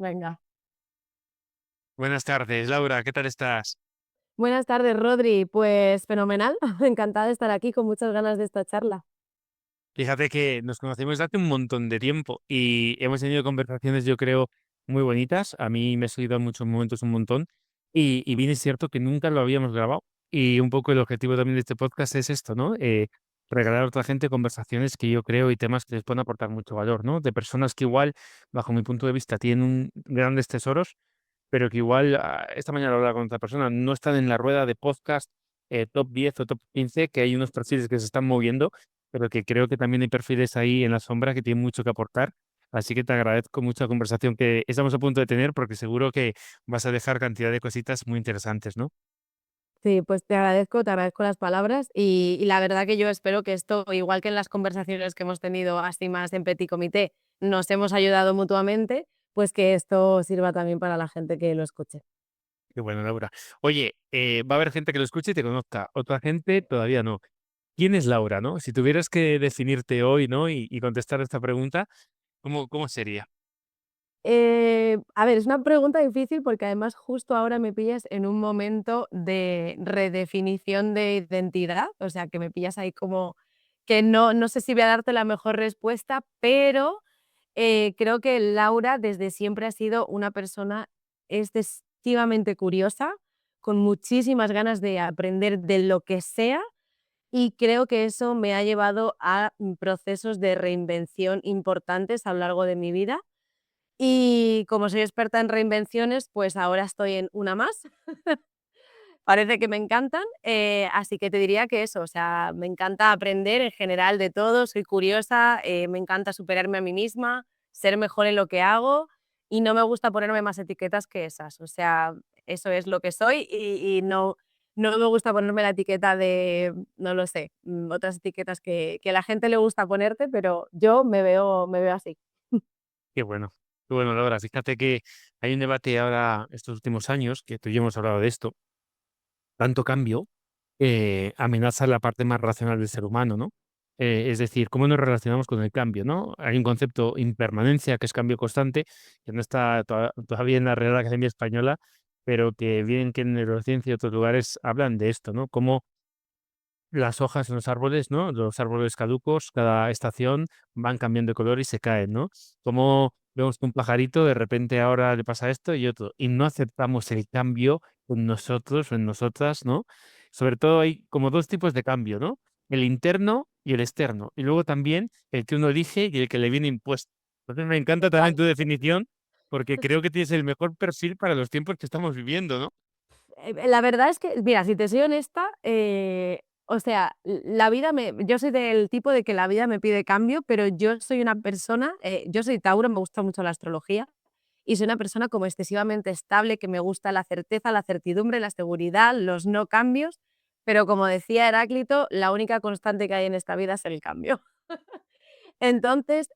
Venga. Buenas tardes, Laura, ¿qué tal estás? Buenas tardes, Rodri. Pues fenomenal. Encantada de estar aquí con muchas ganas de esta charla. Fíjate que nos conocemos desde hace un montón de tiempo y hemos tenido conversaciones, yo creo, muy bonitas. A mí me ha servido en muchos momentos un montón y bien es cierto que nunca lo habíamos grabado. Y un poco el objetivo también de este podcast es esto, ¿no? Regalar a otra gente conversaciones que yo creo y temas que les pueden aportar mucho valor, ¿no? De personas que igual, bajo mi punto de vista, tienen grandes tesoros pero que igual esta mañana hablaba con otra persona, no están en la rueda de podcast top 10 o top 15 que hay unos perfiles que se están moviendo, pero que creo que también hay perfiles ahí en la sombra que tienen mucho que aportar. Así que te agradezco mucho la conversación que estamos a punto de tener, porque seguro que vas a dejar cantidad de cositas muy interesantes, ¿no? Sí, pues te agradezco las palabras y la verdad que yo espero que esto, igual que en las conversaciones que hemos tenido así más en petit comité, nos hemos ayudado mutuamente, pues que esto sirva también para la gente que lo escuche. Qué bueno, Laura. Oye, va a haber gente que lo escuche y te conozca, otra gente todavía no. ¿Quién es Laura, no? Si tuvieras que definirte hoy, ¿no? Y contestar esta pregunta, ¿cómo sería? A ver, es una pregunta difícil porque además justo ahora me pillas en un momento de redefinición de identidad, o sea, que me pillas ahí como que no sé si voy a darte la mejor respuesta, pero creo que Laura desde siempre ha sido una persona excesivamente curiosa, con muchísimas ganas de aprender de lo que sea y creo que eso me ha llevado a procesos de reinvención importantes a lo largo de mi vida y como soy experta en reinvenciones, pues ahora estoy en una más. Parece que me encantan, así que te diría que eso, o sea, me encanta aprender en general de todo, soy curiosa, me encanta superarme a mí misma, ser mejor en lo que hago y no me gusta ponerme más etiquetas que esas. O sea, eso es lo que soy y no me gusta ponerme la etiqueta de, no lo sé, otras etiquetas que a la gente le gusta ponerte, pero yo me veo así. Qué bueno. Qué bueno, Laura. Fíjate que hay un debate ahora, estos últimos años, que tú y yo hemos hablado de esto, tanto cambio amenaza la parte más racional del ser humano, ¿no? Es decir, cómo nos relacionamos con el cambio, ¿no? Hay un concepto impermanencia, que es cambio constante, que no está todavía en la Real Academia Española, pero que bien que en neurociencia y otros lugares hablan de esto, ¿no? Cómo las hojas en los árboles, ¿no? Los árboles caducos, cada estación van cambiando de color y se caen, ¿no? Como vemos que un pajarito de repente ahora le pasa esto y otro, y no aceptamos el cambio en nosotros o en nosotras, ¿no? Sobre todo hay como dos tipos de cambio, ¿no? El interno y el externo. Y luego también el que uno elige y el que le viene impuesto. Entonces me encanta también Total. tu definición porque creo que tienes el mejor perfil para los tiempos que estamos viviendo, ¿no? La verdad es que, mira, si te soy honesta, o sea, la vida me yo soy del tipo de que la vida me pide cambio, pero yo soy una persona, yo soy Tauro, me gusta mucho la astrología, y soy una persona como excesivamente estable, que me gusta la certeza, la certidumbre, la seguridad, los no cambios, pero como decía Heráclito, la única constante que hay en esta vida es el cambio. Entonces,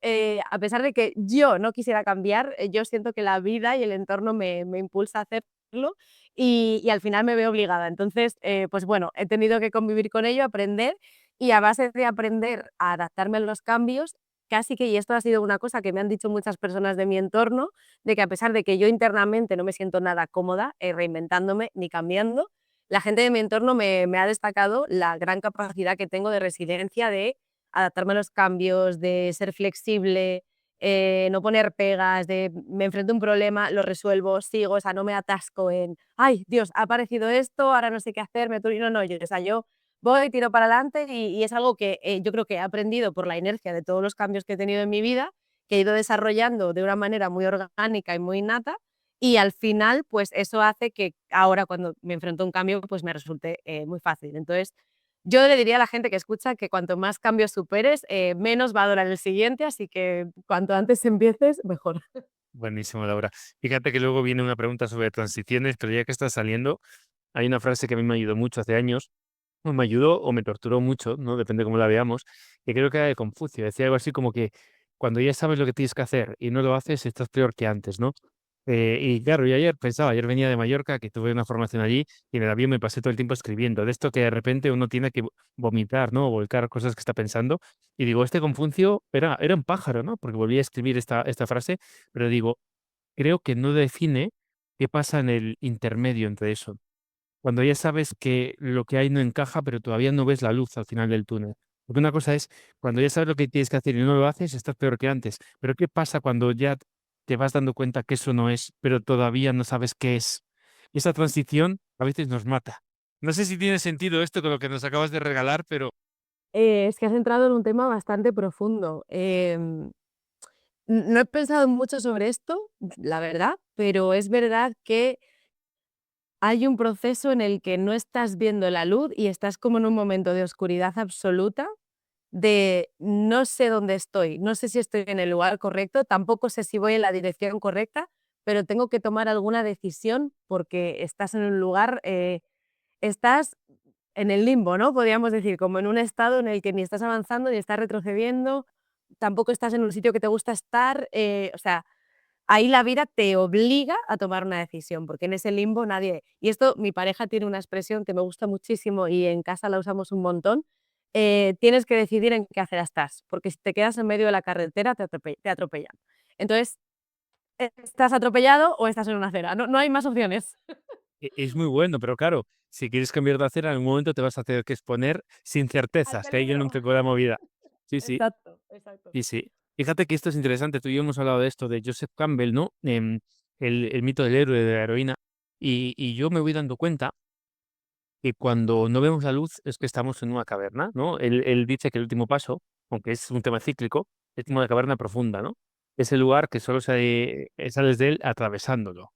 a pesar de que yo no quisiera cambiar, yo siento que la vida y el entorno me impulsa a hacerlo y al final me veo obligada. Entonces, pues bueno, he tenido que convivir con ello, aprender y a base de aprender a adaptarme a los cambios, casi que, y esto ha sido una cosa que me han dicho muchas personas de mi entorno, de que a pesar de que yo internamente no me siento nada cómoda reinventándome ni cambiando, la gente de mi entorno me ha destacado la gran capacidad que tengo de resiliencia, de adaptarme a los cambios, de ser flexible, no poner pegas, de me enfrento a un problema, lo resuelvo, sigo, o sea, no me atasco en, ay, Dios, ha aparecido esto, ahora no sé qué hacer, no, no, yo, o sea, yo voy, tiro para adelante y es algo que yo creo que he aprendido por la inercia de todos los cambios que he tenido en mi vida, que he ido desarrollando de una manera muy orgánica y muy innata. Y al final, pues eso hace que ahora cuando me enfrento a un cambio, pues me resulte muy fácil. Entonces, yo le diría a la gente que escucha que cuanto más cambios superes, menos va a durar el siguiente, así que cuanto antes empieces, mejor. Buenísimo, Laura. Fíjate que luego viene una pregunta sobre transiciones, pero ya que está saliendo, hay una frase que a mí me ayudó mucho hace años, o me ayudó o me torturó mucho, ¿no? Depende cómo la veamos, que creo que era de Confucio. Decía algo así como que cuando ya sabes lo que tienes que hacer y no lo haces, estás peor que antes, ¿no? Y claro, yo ayer pensaba, ayer venía de Mallorca, que tuve una formación allí, y en el avión me pasé todo el tiempo escribiendo, de esto que de repente uno tiene que vomitar, ¿no? O volcar cosas que está pensando. Y digo, este Confucio era un pájaro, ¿no? Porque volví a escribir esta frase, pero digo, creo que no define qué pasa en el intermedio entre eso. Cuando ya sabes que lo que hay no encaja, pero todavía no ves la luz al final del túnel. Porque una cosa es, cuando ya sabes lo que tienes que hacer y no lo haces, estás peor que antes. Pero ¿qué pasa cuando ya te vas dando cuenta que eso no es, pero todavía no sabes qué es? Y esa transición a veces nos mata. No sé si tiene sentido esto con lo que nos acabas de regalar, pero Es que has entrado en un tema bastante profundo. No he pensado mucho sobre esto, la verdad, pero es verdad que hay un proceso en el que no estás viendo la luz y estás como en un momento de oscuridad absoluta, de no sé dónde estoy, no sé si estoy en el lugar correcto, tampoco sé si voy en la dirección correcta, pero tengo que tomar alguna decisión porque estás en un lugar, estás en el limbo, ¿no? Podríamos decir, como en un estado en el que ni estás avanzando ni estás retrocediendo, tampoco estás en un sitio que te gusta estar, o sea, ahí la vida te obliga a tomar una decisión, porque en ese limbo nadie y esto mi pareja tiene una expresión que me gusta muchísimo y en casa la usamos un montón, tienes que decidir en qué acera estás, porque si te quedas en medio de la carretera te atropellan. Entonces, ¿estás atropellado o estás en una acera? No hay más opciones. es muy bueno, pero claro, si quieres cambiar de acera, en algún momento te vas a tener que exponer sin Al certezas, que hay peligro. nunca con la movida. Sí, sí. Exacto, exacto. Sí, sí. Fíjate que esto es interesante. Tú y yo hemos hablado de esto, de Joseph Campbell, ¿no? El mito del héroe, de la heroína. Y yo me voy dando cuenta que cuando no vemos la luz es que estamos en una caverna, ¿no? Él dice que el último paso, aunque es un tema cíclico, es como una caverna profunda, ¿no? Es el lugar que solo sales de él atravesándolo.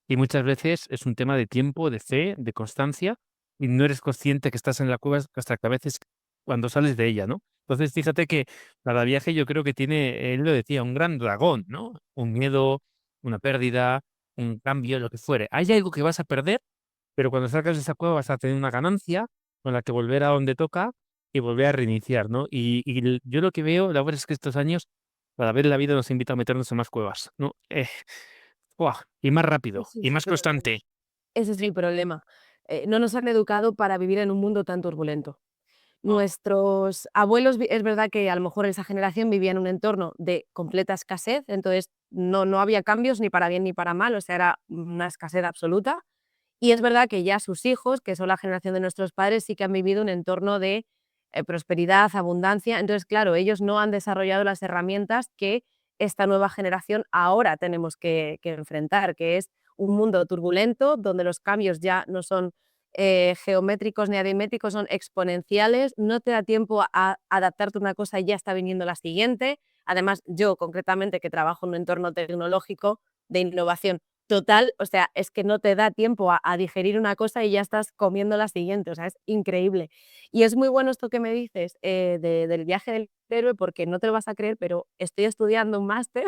Y muchas veces es un tema de tiempo, de fe, de constancia, y no eres consciente que estás en la cueva hasta que a veces cuando sales de ella, ¿no? Entonces, fíjate que cada viaje yo creo que tiene, él lo decía, un gran dragón, ¿no? Un miedo, una pérdida, un cambio, lo que fuere. Hay algo que vas a perder, pero cuando salgas de esa cueva vas a tener una ganancia con la que volver a donde toca y volver a reiniciar, ¿no? Yo lo que veo, la verdad es que estos años, cada vez la vida nos invita a meternos en más cuevas, ¿no? ¡Buah! Y más rápido, Ese y es el más problema. constante. Ese es el problema. No nos han educado para vivir en un mundo tan turbulento. Nuestros abuelos, es verdad que a lo mejor esa generación vivía en un entorno de completa escasez, entonces no había cambios ni para bien ni para mal, o sea, era una escasez absoluta. Y es verdad que ya sus hijos, que son la generación de nuestros padres, sí que han vivido un entorno de prosperidad, abundancia. Entonces, claro, ellos no han desarrollado las herramientas que esta nueva generación ahora tenemos que enfrentar, que es un mundo turbulento donde los cambios ya no son geométricos ni adimétricos, son exponenciales, no te da tiempo a adaptarte a una cosa y ya está viniendo la siguiente. Además, yo concretamente que trabajo en un entorno tecnológico de innovación total, o sea, es que no te da tiempo a digerir una cosa y ya estás comiendo la siguiente, o sea, es increíble. Y es muy bueno esto que me dices del viaje del héroe, porque no te lo vas a creer, pero estoy estudiando un máster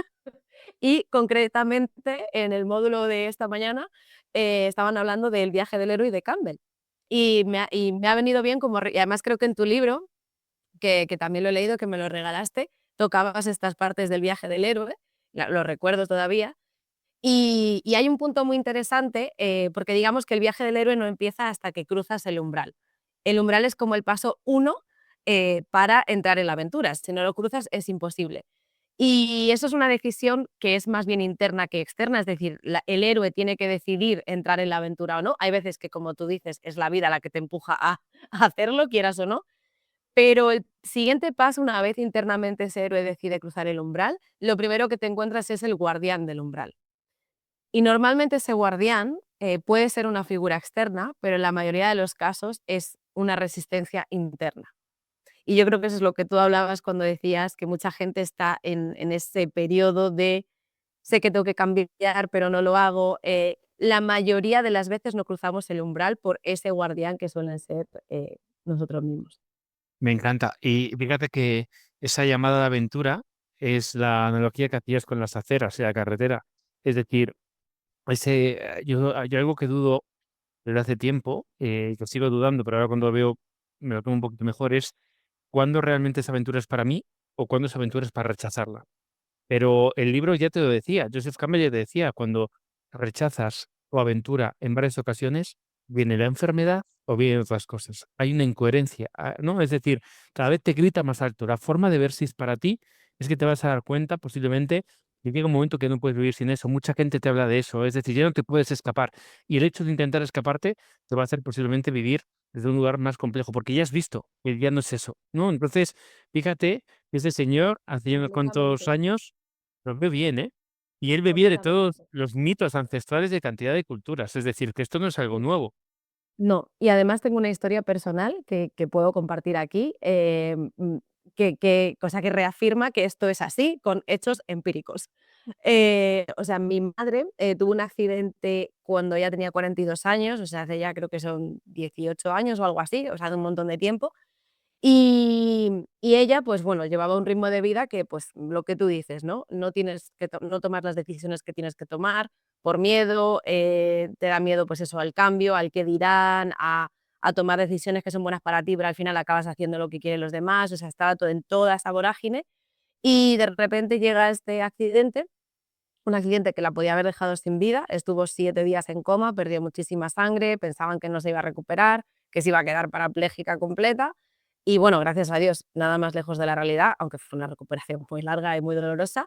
y concretamente en el módulo de esta mañana estaban hablando del viaje del héroe y de Campbell. Y me ha venido bien como, y además creo que en tu libro, que también lo he leído, que me lo regalaste, tocabas estas partes del viaje del héroe, lo recuerdo todavía, y hay un punto muy interesante, porque digamos que el viaje del héroe no empieza hasta que cruzas el umbral. El umbral es como el paso uno para entrar en la aventura. Si no lo cruzas es imposible. Y eso es una decisión que es más bien interna que externa, es decir, el héroe tiene que decidir entrar en la aventura o no. Hay veces que, como tú dices, es la vida la que te empuja a hacerlo, quieras o no. Pero el siguiente paso, una vez internamente ese héroe decide cruzar el umbral, lo primero que te encuentras es el guardián del umbral. Y normalmente ese guardián puede ser una figura externa, pero en la mayoría de los casos es una resistencia interna. Y yo creo que eso es lo que tú hablabas cuando decías que mucha gente está en ese periodo de sé que tengo que cambiar, pero no lo hago. La mayoría de las veces no cruzamos el umbral por ese guardián que suelen ser nosotros mismos. Me encanta. Y fíjate que esa llamada de aventura es la analogía que hacías con las aceras y la carretera. Es decir, yo algo que dudo desde hace tiempo, que sigo dudando, pero ahora cuando lo veo me lo tomo un poquito mejor, es cuándo realmente esa aventura es para mí o cuándo esa aventura es para rechazarla. Pero el libro ya te lo decía, Joseph Campbell ya te decía, cuando rechazas tu aventura en varias ocasiones, viene la enfermedad o vienen otras cosas. Hay una incoherencia, ¿no? Es decir, cada vez te grita más alto. La forma de ver si es para ti es que te vas a dar cuenta posiblemente y llega un momento que no puedes vivir sin eso. Mucha gente te habla de eso, es decir, ya no te puedes escapar. Y el hecho de intentar escaparte te va a hacer posiblemente vivir desde un lugar más complejo, porque ya has visto que ya no es eso, ¿no? Entonces, fíjate que ese señor hace ya unos cuantos Completamente, años lo ve bien, ¿eh? Y él bebía de todos completamente. los mitos ancestrales de cantidad de culturas, es decir, que esto no es algo Sí. nuevo. No, y además tengo una historia personal que puedo compartir aquí, cosa que reafirma que esto es así, con hechos empíricos. O sea, mi madre, tuvo un accidente cuando ella tenía 42 años, o sea, hace ya creo que son 18 años o algo así, o sea, de un montón de tiempo. Y ella, pues bueno, llevaba un ritmo de vida que, pues, lo que tú dices, ¿no? No tienes que no tomar las decisiones que tienes que tomar por miedo, te da miedo, pues eso, al cambio, al qué dirán, a tomar decisiones que son buenas para ti, pero al final acabas haciendo lo que quieren los demás, o sea, estaba todo en toda esa vorágine, y de repente llega este accidente, un accidente que la podía haber dejado sin vida, estuvo 7 días en coma, perdió muchísima sangre, pensaban que no se iba a recuperar, que se iba a quedar parapléjica completa y bueno, gracias a Dios, nada más lejos de la realidad, aunque fue una recuperación muy larga y muy dolorosa,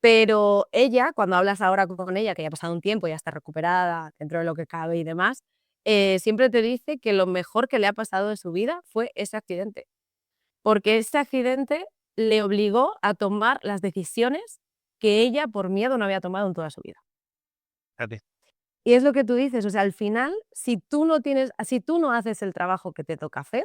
pero ella, cuando hablas ahora con ella, que ya ha pasado un tiempo, ya está recuperada dentro de lo que cabe y demás, siempre te dice que lo mejor que le ha pasado de su vida fue ese accidente, porque ese accidente le obligó a tomar las decisiones que ella por miedo no había tomado en toda su vida. Fíjate. Y es lo que tú dices, o sea, al final, si tú no haces el trabajo que te toca hacer,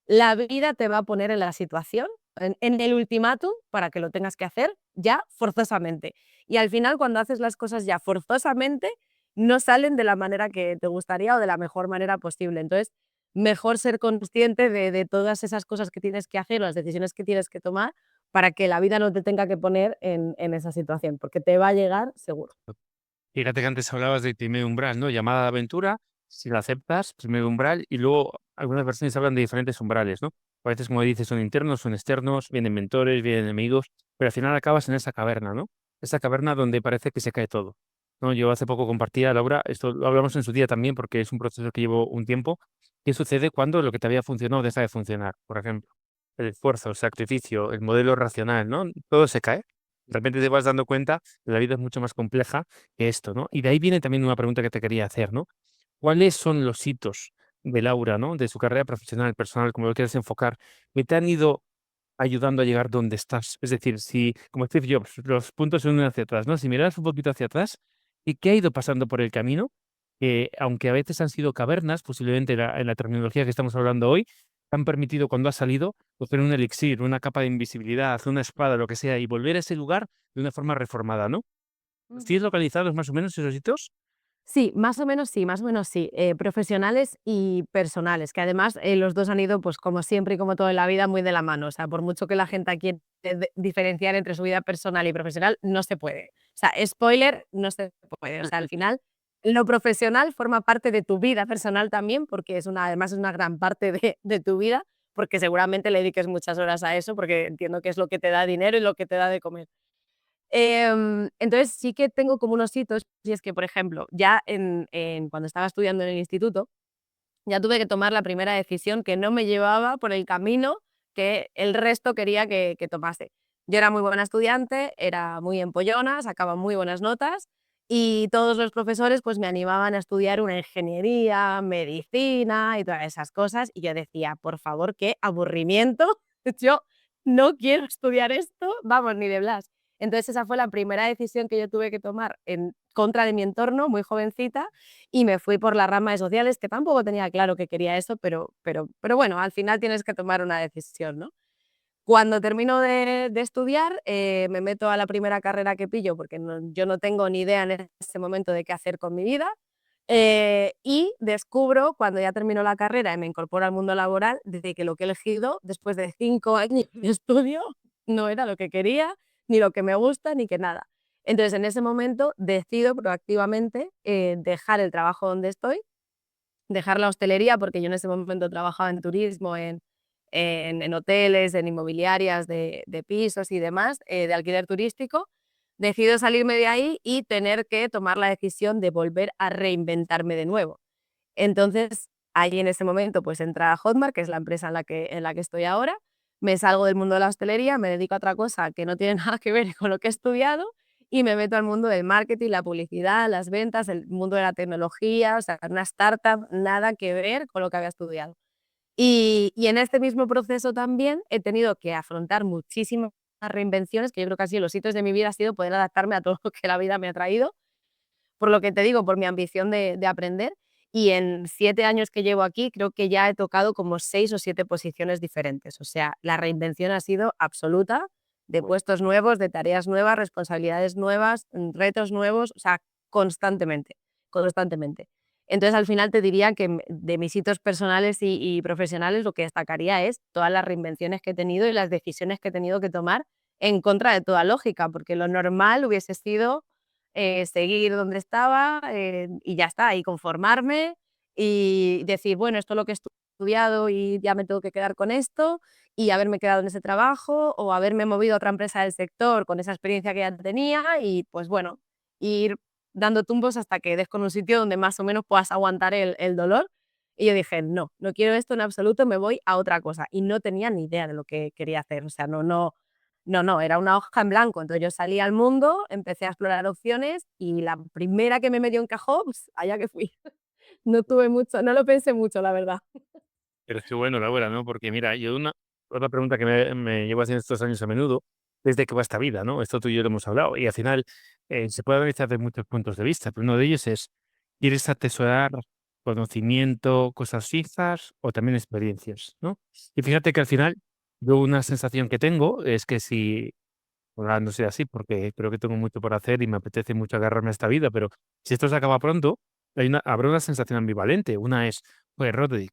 la vida te va a poner en la situación, en el ultimátum para que lo tengas que hacer ya forzosamente. Y al final, cuando haces las cosas ya forzosamente, no salen de la manera que te gustaría o de la mejor manera posible. Entonces, mejor ser consciente de todas esas cosas que tienes que hacer, las decisiones que tienes que tomar, para que la vida no te tenga que poner en esa situación, porque te va a llegar seguro. Fíjate que antes hablabas de primer umbral, ¿no? Llamada de aventura, si la aceptas, primer umbral, y luego algunas versiones hablan de diferentes umbrales, ¿no? A veces, como dices, son internos, son externos, vienen mentores, vienen enemigos, pero al final acabas en esa caverna, ¿no? Esa caverna donde parece que se cae todo, ¿no? Yo hace poco compartía, Laura, esto lo hablamos en su día también, porque es un proceso que llevo un tiempo. ¿Qué sucede cuando lo que te había funcionado deja de funcionar? Por ejemplo, el esfuerzo, el sacrificio, el modelo racional, ¿no? Todo se cae. De repente te vas dando cuenta que la vida es mucho más compleja que esto, ¿no? Y de ahí viene también una pregunta que te quería hacer, ¿no? ¿Cuáles son los hitos de Laura, ¿no? De su carrera profesional, personal, como lo quieras enfocar, que te han ido ayudando a llegar donde estás? Es decir, si, como Steve Jobs, los puntos se unen hacia atrás, ¿no? Si miras un poquito hacia atrás, ¿y qué ha ido pasando por el camino? Que aunque a veces han sido cavernas, posiblemente en la terminología que estamos hablando hoy, te han permitido cuando has salido coger un elixir, una capa de invisibilidad, una espada, lo que sea, y volver a ese lugar de una forma reformada, ¿no? ¿Tienes localizados más o menos esos hitos? Sí, más o menos sí, más o menos sí. Profesionales y personales, que además, los 2 han ido, pues, como siempre y como todo en la vida, muy de la mano. O sea, por mucho que la gente quiera diferenciar entre su vida personal y profesional, no se puede. O sea, spoiler, no se puede. O sea, al final, lo profesional forma parte de tu vida personal también, porque además es una gran parte de tu vida, porque seguramente le dediques muchas horas a eso, porque entiendo que es lo que te da dinero y lo que te da de comer. Entonces sí que tengo como unos hitos, y es que, por ejemplo, ya cuando estaba estudiando en el instituto, ya tuve que tomar la primera decisión que no me llevaba por el camino que el resto quería que tomase. Yo era muy buena estudiante, era muy empollona, sacaba muy buenas notas y todos los profesores, pues, me animaban a estudiar una ingeniería, medicina y todas esas cosas, y yo decía: "Por favor, qué aburrimiento, yo no quiero estudiar esto, vamos, ni de Blas". Entonces, esa fue la primera decisión que yo tuve que tomar en contra de mi entorno, muy jovencita, y me fui por la rama de sociales, que tampoco tenía claro que quería eso, pero bueno, al final tienes que tomar una decisión, ¿no? Cuando termino de estudiar, me meto a la primera carrera que pillo, porque yo no tengo ni idea en ese momento de qué hacer con mi vida, y descubro, cuando ya termino la carrera y me incorporo al mundo laboral, de que lo que he elegido después de 5 años de estudio no era lo que quería, ni lo que me gusta, ni que nada. Entonces, en ese momento decido proactivamente, dejar el trabajo donde estoy, dejar la hostelería, porque yo en ese momento trabajaba en turismo, en hoteles, en inmobiliarias de pisos y demás, de alquiler turístico. Decido salirme de ahí y tener que tomar la decisión de volver a reinventarme de nuevo. Entonces, ahí en ese momento, pues entra Hotmart, que es la empresa en la que estoy ahora, me salgo del mundo de la hostelería, me dedico a otra cosa que no tiene nada que ver con lo que he estudiado y me meto al mundo del marketing, la publicidad, las ventas, el mundo de la tecnología, o sea, una startup, nada que ver con lo que había estudiado. Y en este mismo proceso también he tenido que afrontar muchísimas reinvenciones, que yo creo que así los hitos de mi vida ha sido poder adaptarme a todo lo que la vida me ha traído, por lo que te digo, por mi ambición de aprender. Y en 7 años que llevo aquí, creo que ya he tocado como 6 o 7 posiciones diferentes. O sea, la reinvención ha sido absoluta, de Bueno, puestos nuevos, de tareas nuevas, responsabilidades nuevas, retos nuevos, o sea, constantemente, constantemente. Entonces, al final te diría que de mis hitos personales y profesionales, lo que destacaría es todas las reinvenciones que he tenido y las decisiones que he tenido que tomar en contra de toda lógica, porque lo normal hubiese sido seguir donde estaba, y ya está, y conformarme y decir, bueno, esto es lo que he estudiado y ya me tengo que quedar con esto, y haberme quedado en ese trabajo o haberme movido a otra empresa del sector con esa experiencia que ya tenía y, pues bueno, ir dando tumbos hasta que des con un sitio donde más o menos puedas aguantar el dolor. Y yo dije: "No, no quiero esto en absoluto, me voy a otra cosa", y no tenía ni idea de lo que quería hacer, o sea, no, era una hoja en blanco. Entonces yo salí al mundo, empecé a explorar opciones y la primera que me medio encajó, pues allá que fui. No tuve mucho, no lo pensé mucho, la verdad. pero es que bueno, Laura, ¿no? Porque mira, yo otra pregunta que me llevo haciendo estos años a menudo, ¿desde qué va esta vida, no? Esto tú y yo lo hemos hablado, y al final se puede analizar desde muchos puntos de vista, pero uno de ellos es, ¿quieres atesorar conocimiento, cosas fijas o también experiencias, no? Y fíjate que al final, yo una sensación que tengo es que si ojalá no sea así, porque creo que tengo mucho por hacer y me apetece mucho agarrarme a esta vida, pero si esto se acaba pronto, habrá una sensación ambivalente. Una es, pues Rodri,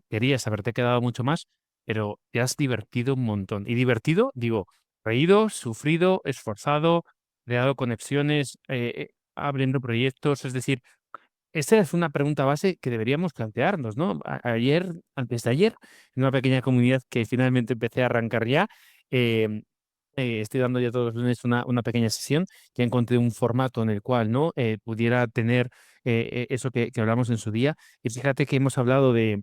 querías haberte quedado mucho más, pero te has divertido un montón. Y divertido, digo, reído, sufrido, esforzado, creado conexiones, abriendo proyectos. Es decir, esta es una pregunta base que deberíamos plantearnos, ¿no? Ayer, antes de ayer, en una pequeña comunidad que finalmente empecé a arrancar ya, em, estoy dando ya todos los lunes una pequeña sesión, que encontré un formato en el cual, ¿no? Pudiera tener eso que hablamos en su día. Y fíjate que hemos hablado de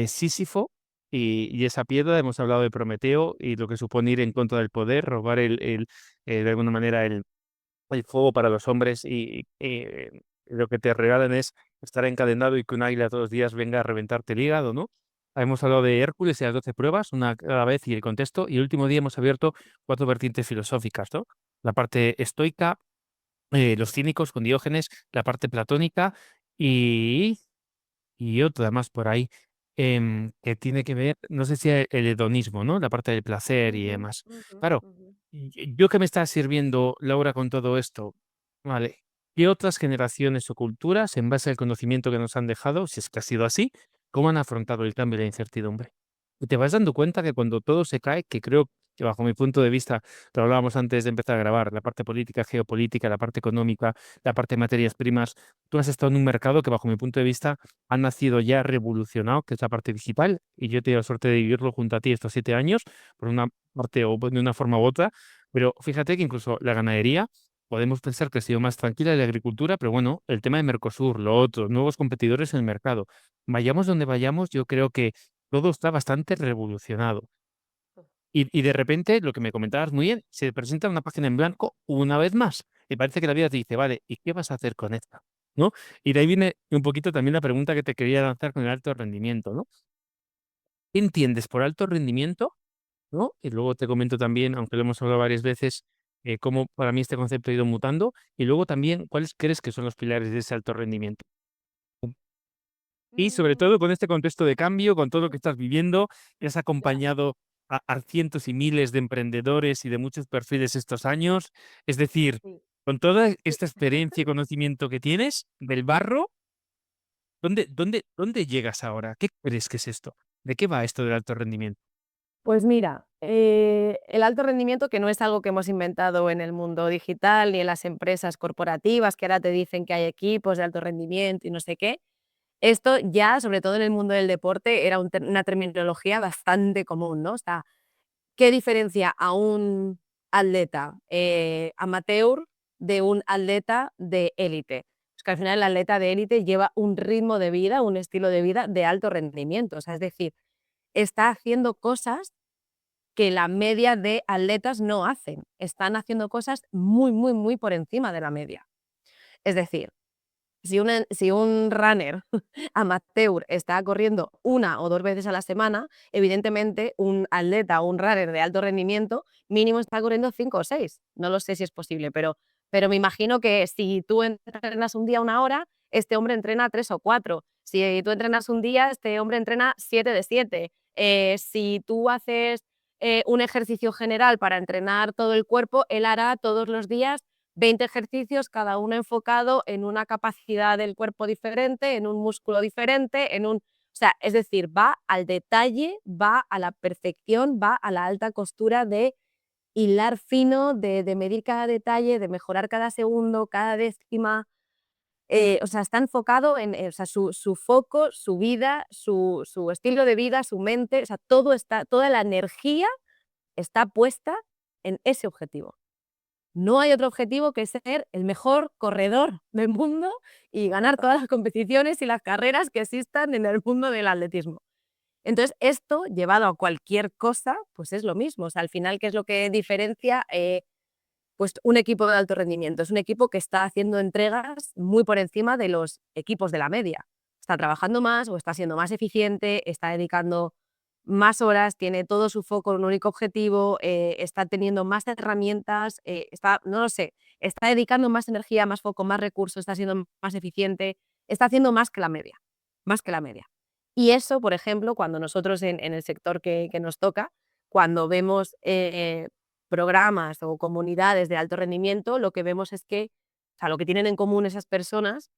Sísifo y esa piedra, hemos hablado de Prometeo y lo que supone ir en contra del poder, robar de alguna manera el fuego para los hombres y lo que te regalan es estar encadenado y que un águila todos los días venga a reventarte el hígado, ¿no? Hemos hablado de Hércules y las 12 pruebas, una cada vez y el contexto, y el último día hemos abierto 4 vertientes filosóficas, ¿no? La parte estoica, los cínicos con Diógenes, la parte platónica y otra más por ahí, que tiene que ver, no sé si el hedonismo, ¿no? La parte del placer y Ujú, demás. ujú, Claro, ujú. yo que me está sirviendo, Laura, con todo esto, vale, ¿qué otras generaciones o culturas, en base al conocimiento que nos han dejado, si es que ha sido así, cómo han afrontado el cambio y la incertidumbre? Y te vas dando cuenta que cuando todo se cae, que creo que bajo mi punto de vista, lo hablábamos antes de empezar a grabar, la parte política, geopolítica, la parte económica, la parte de materias primas, tú has estado en un mercado que bajo mi punto de vista ha nacido ya revolucionado, que es la parte digital, y yo he tenido la suerte de vivirlo junto a ti estos 7 años, por una parte o de una forma u otra, pero fíjate que incluso la ganadería, podemos pensar que ha sido más tranquila y la agricultura, pero bueno, el tema de Mercosur, lo otro, nuevos competidores en el mercado. Vayamos donde vayamos, yo creo que todo está bastante revolucionado. Y de repente, lo que me comentabas muy bien, se presenta una página en blanco una vez más. Y parece que la vida te dice, vale, ¿y qué vas a hacer con esta? ¿No? Y de ahí viene un poquito también la pregunta que te quería lanzar con el alto rendimiento, ¿no? ¿Qué entiendes por alto rendimiento? ¿No? Y luego te comento también, aunque lo hemos hablado varias veces, cómo para mí este concepto ha ido mutando. Y luego también, ¿cuáles crees que son los pilares de ese alto rendimiento? Y sobre Mm, todo con este contexto de cambio, con todo lo que estás viviendo, que has ya. acompañado a cientos y miles de emprendedores y de muchos perfiles estos años. Es decir, Sí. con toda Sí. esta experiencia y conocimiento que tienes del barro, ¿dónde llegas ahora? ¿Qué crees que es esto? ¿De qué va esto del alto rendimiento? Pues mira, el alto rendimiento, que no es algo que hemos inventado en el mundo digital ni en las empresas corporativas, que ahora te dicen que hay equipos de alto rendimiento y no sé qué. Esto ya, sobre todo en el mundo del deporte, era una terminología bastante común, ¿no? O sea, ¿qué diferencia a un atleta amateur de un atleta de élite? Pues que al final el atleta de élite lleva un ritmo de vida, un estilo de vida de alto rendimiento. O sea, es decir, está haciendo cosas que la media de atletas no hacen. Están haciendo cosas muy, muy, muy por encima de la media. Es decir, si un runner amateur está corriendo 1 o 2 veces a la semana, evidentemente un atleta o un runner de alto rendimiento mínimo está corriendo 5 o 6. No lo sé si es posible, pero me imagino que si tú entrenas un día 1 hora, este hombre entrena 3 o 4. Si tú entrenas un día, este hombre entrena 7 de 7. Si tú haces un ejercicio general para entrenar todo el cuerpo, él hará todos los días 20 ejercicios, cada uno enfocado en una capacidad del cuerpo diferente, en un músculo diferente, o sea, es decir, va al detalle, va a la perfección, va a la alta costura de hilar fino, de medir cada detalle, de mejorar cada segundo, cada décima. O sea, está enfocado en, o sea, su foco, su vida, su estilo de vida, su mente, o sea, toda la energía está puesta en ese objetivo. No hay otro objetivo que ser el mejor corredor del mundo y ganar todas las competiciones y las carreras que existan en el mundo del atletismo. Entonces, esto llevado a cualquier cosa, pues es lo mismo. O sea, al final, ¿qué es lo que diferencia? Pues un equipo de alto rendimiento. Es un equipo que está haciendo entregas muy por encima de los equipos de la media. Está trabajando más o está siendo más eficiente, está dedicando más horas, tiene todo su foco en un único objetivo, está teniendo más herramientas, no lo sé, está dedicando más energía, más foco, más recursos, está siendo más eficiente, está haciendo más que la media, más que la media. Y eso, por ejemplo, cuando nosotros en el sector que nos toca, cuando vemos programas o comunidades de alto rendimiento, lo que vemos es que, o sea, lo que tienen en común esas personas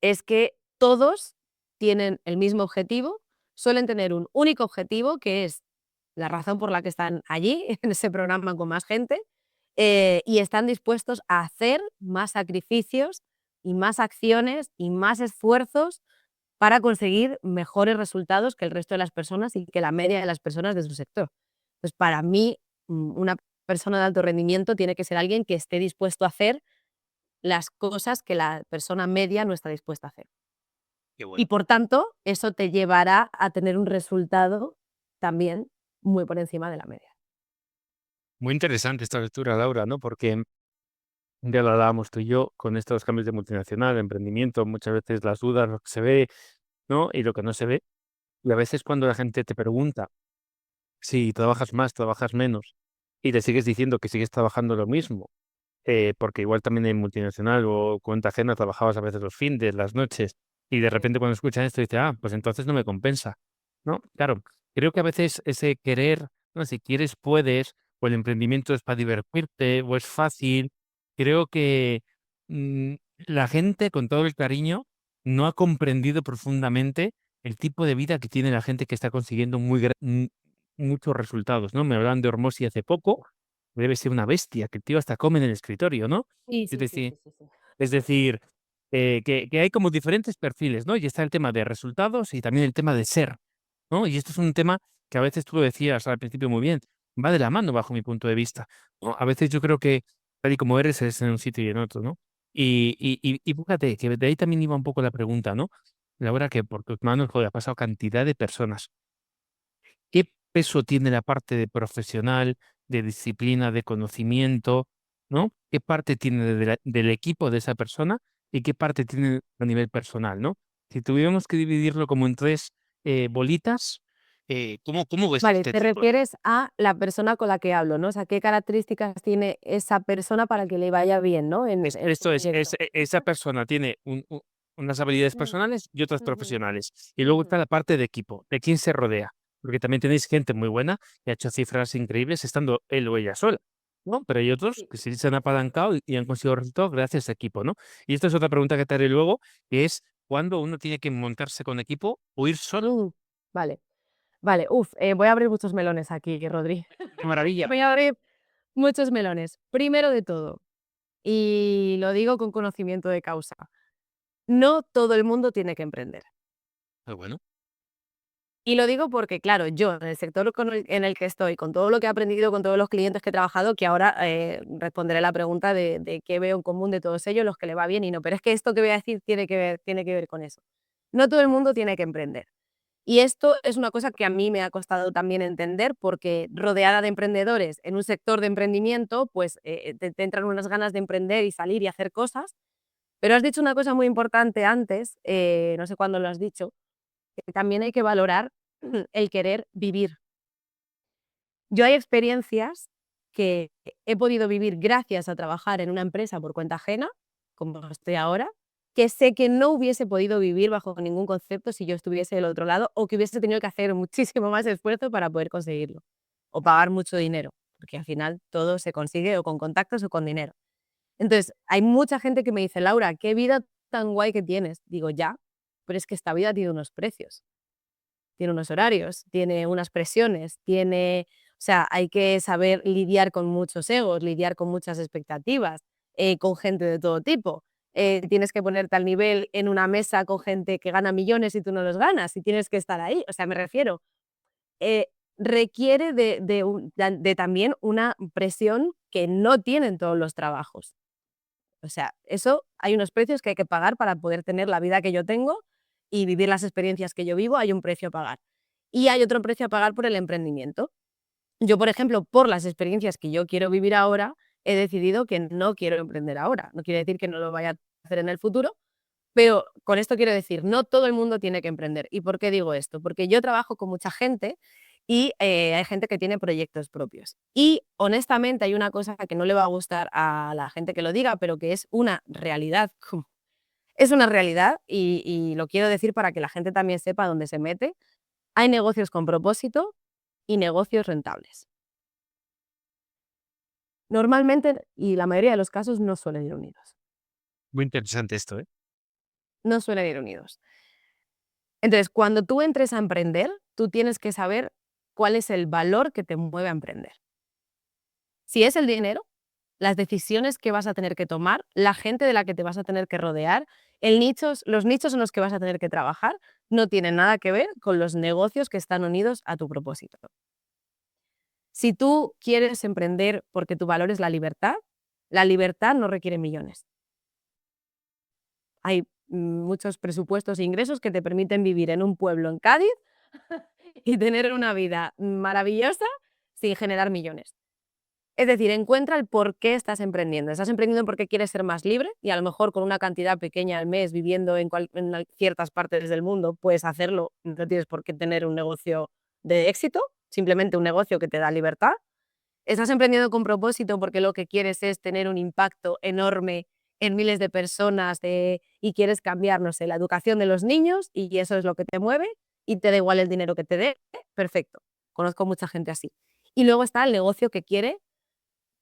es que todos tienen el mismo objetivo, suelen tener un único objetivo, que es la razón por la que están allí, en ese programa con más gente, y están dispuestos a hacer más sacrificios y más acciones y más esfuerzos para conseguir mejores resultados que el resto de las personas y que la media de las personas de su sector. Entonces, para mí, una persona de alto rendimiento tiene que ser alguien que esté dispuesto a hacer las cosas que la persona media no está dispuesta a hacer. Qué Y bueno. por tanto, eso te llevará a tener un resultado también muy por encima de la media. Muy interesante esta lectura, Laura, ¿no? Porque ya lo hablábamos tú y yo con estos cambios de multinacional, de emprendimiento, muchas veces las dudas, lo que se ve, ¿no? Y lo que no se ve. Y a veces cuando la gente te pregunta si trabajas más, trabajas menos, y te sigues diciendo que sigues trabajando lo mismo, porque igual también en multinacional o cuenta ajena trabajabas a veces los fines, las noches, y de Sí. repente cuando escuchan esto dices, ah, pues entonces no me compensa, ¿no? Claro, creo que a veces ese querer, no, si quieres puedes, o el emprendimiento es para divertirte, o es fácil, creo que mm, la gente con todo el cariño no ha comprendido profundamente el tipo de vida que tiene la gente que está consiguiendo muchos resultados, ¿no? Me hablaban de Hormozi hace poco, debe ser una bestia, que el tío hasta come en el escritorio, ¿no? Sí, Es sí, sí, decir sí, sí, sí. es decir, que hay como diferentes perfiles, ¿no? Y está el tema de resultados y también el tema de ser, ¿no? Y esto es un tema que a veces tú lo decías al principio muy bien, va de la mano bajo mi punto de vista, ¿no? A veces yo creo que tal y como eres en un sitio y en otro, ¿no? Y fíjate que de ahí también iba un poco la pregunta, ¿no? Laura, que por tus manos, joder, ha pasado cantidad de personas. ¿Qué peso tiene la parte de profesional, de disciplina, de conocimiento, ¿no? ¿Qué parte tiene del equipo de esa persona y qué parte tiene a nivel personal, ¿no? Si tuviéramos que dividirlo como en 3 bolitas, ¿cómo ves Vale, este te tipo? refieres a la persona con la que hablo, ¿no? O sea, ¿qué características tiene esa persona para que le vaya bien, ¿no? En su Esto es, proyecto. esa persona tiene unas habilidades Mm, personales y otras ujú, profesionales. Y luego está ujú. la parte de equipo, de quién se rodea, porque también tenéis gente muy buena que ha hecho cifras increíbles estando él o ella sola, ¿no? Pero hay otros Sí. que sí se han apalancado y han conseguido resultados gracias a equipo, ¿no? Y esta es otra pregunta que te haré luego, que es, ¿cuándo uno tiene que montarse con equipo o ir solo? Mm, vale, vale. Uf, voy a abrir muchos melones aquí, Rodri. ¡Qué maravilla! Voy a abrir muchos melones. Primero de todo, y lo digo con conocimiento de causa, no todo el mundo tiene que emprender. Muy bueno. Y lo digo porque, claro, yo en el sector en el que estoy, con todo lo que he aprendido, con todos los clientes que he trabajado, que ahora responderé la pregunta de qué veo en común de todos ellos, los que le va bien y no. Pero es que esto que voy a decir tiene que ver con eso. No todo el mundo tiene que emprender. Y esto es una cosa que a mí me ha costado también entender, porque rodeada de emprendedores en un sector de emprendimiento, pues te entran unas ganas de emprender y salir y hacer cosas. Pero has dicho una cosa muy importante antes, no sé cuándo lo has dicho, que también hay que valorar el querer vivir. Yo hay experiencias que he podido vivir gracias a trabajar en una empresa por cuenta ajena, como estoy ahora, que sé que no hubiese podido vivir bajo ningún concepto si yo estuviese del otro lado, o que hubiese tenido que hacer muchísimo más esfuerzo para poder conseguirlo, o pagar mucho dinero, porque al final todo se consigue o con contactos o con dinero. Entonces, hay mucha gente que me dice: "Laura, qué vida tan guay que tienes". Digo: "Ya, pero es que esta vida tiene unos precios, tiene unos horarios, tiene unas presiones, tiene, o sea, hay que saber lidiar con muchos egos, lidiar con muchas expectativas, con gente de todo tipo. Tienes que ponerte al nivel en una mesa con gente que gana millones y tú no los ganas, y tienes que estar ahí". O sea, me refiero, eh, requiere de también una presión que no tienen todos los trabajos. O sea, eso hay unos precios que hay que pagar para poder tener la vida que yo tengo y vivir las experiencias que yo vivo, hay un precio a pagar. Y hay otro precio a pagar por el emprendimiento. Yo, por ejemplo, por las experiencias que yo quiero vivir ahora, he decidido que no quiero emprender ahora. No quiere decir que no lo vaya a hacer en el futuro, pero con esto quiero decir, no todo el mundo tiene que emprender. ¿Y por qué digo esto? Porque yo trabajo con mucha gente y hay gente que tiene proyectos propios. Y honestamente hay una cosa que no le va a gustar a la gente que lo diga, pero que es una realidad. Es una realidad y lo quiero decir para que la gente también sepa dónde se mete. Hay negocios con propósito y negocios rentables. Normalmente, y la mayoría de los casos, no suelen ir unidos. Muy interesante esto, ¿eh? No suelen ir unidos. Entonces, cuando tú entres a emprender, tú tienes que saber cuál es el valor que te mueve a emprender. Si es el dinero, las decisiones que vas a tener que tomar, la gente de la que te vas a tener que rodear, los nichos en los que vas a tener que trabajar, no tienen nada que ver con los negocios que están unidos a tu propósito. Si tú quieres emprender porque tu valor es la libertad no requiere millones. Hay muchos presupuestos e ingresos que te permiten vivir en un pueblo en Cádiz y tener una vida maravillosa sin generar millones. Es decir, encuentra el por qué estás emprendiendo. Estás emprendiendo porque quieres ser más libre y a lo mejor con una cantidad pequeña al mes viviendo en ciertas partes del mundo puedes hacerlo. No tienes por qué tener un negocio de éxito, simplemente un negocio que te da libertad. Estás emprendiendo con propósito porque lo que quieres es tener un impacto enorme en miles de personas y quieres cambiar, no sé, la educación de los niños y eso es lo que te mueve y te da igual el dinero que te dé. Perfecto. Conozco mucha gente así. Y luego está el negocio que quiere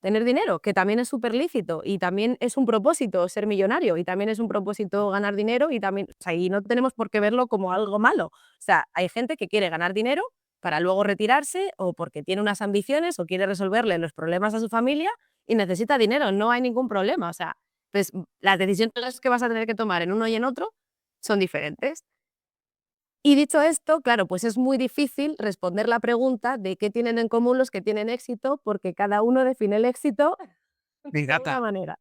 tener dinero, que también es súper lícito y también es un propósito ser millonario y también es un propósito ganar dinero y también, o sea, y no tenemos por qué verlo como algo malo. O sea, hay gente que quiere ganar dinero para luego retirarse o porque tiene unas ambiciones o quiere resolverle los problemas a su familia y necesita dinero, no hay ningún problema. O sea, pues las decisiones que vas a tener que tomar en uno y en otro son diferentes. Y dicho esto, claro, pues es muy difícil responder la pregunta de qué tienen en común los que tienen éxito, porque cada uno define el éxito Me de una encanta. manera.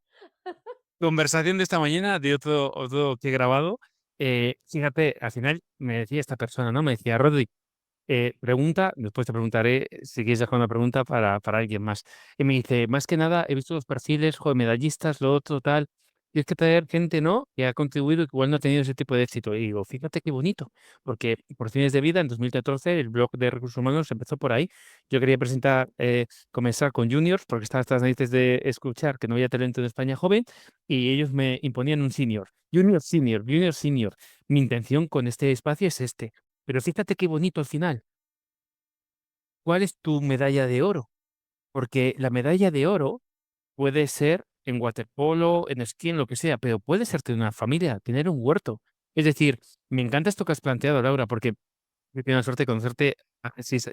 Conversación de esta mañana de otro que he grabado. Fíjate, al final me decía esta persona, ¿no? Me decía, Rodri, pregunta, después te preguntaré si quieres dejar una pregunta para alguien más. Y me dice, más que nada, he visto los perfiles, joder, medallistas, lo otro, tal. Tienes que traer gente, ¿no? Que ha contribuido y que igual no ha tenido ese tipo de éxito. Y digo, fíjate qué bonito, porque por fines de vida, en 2014, el blog de recursos humanos empezó por ahí. Yo quería comenzar con juniors, porque estaba hasta las narices de escuchar que no había talento en España joven, y ellos me imponían un senior. Junior, senior, junior, senior. Mi intención con este espacio es este. Pero fíjate qué bonito al final. ¿Cuál es tu medalla de oro? Porque la medalla de oro puede ser en waterpolo, en esquí, en lo que sea, pero puede ser tener una familia, tener un huerto. Es decir, me encanta esto que has planteado, Laura, porque he tenido la suerte de conocerte.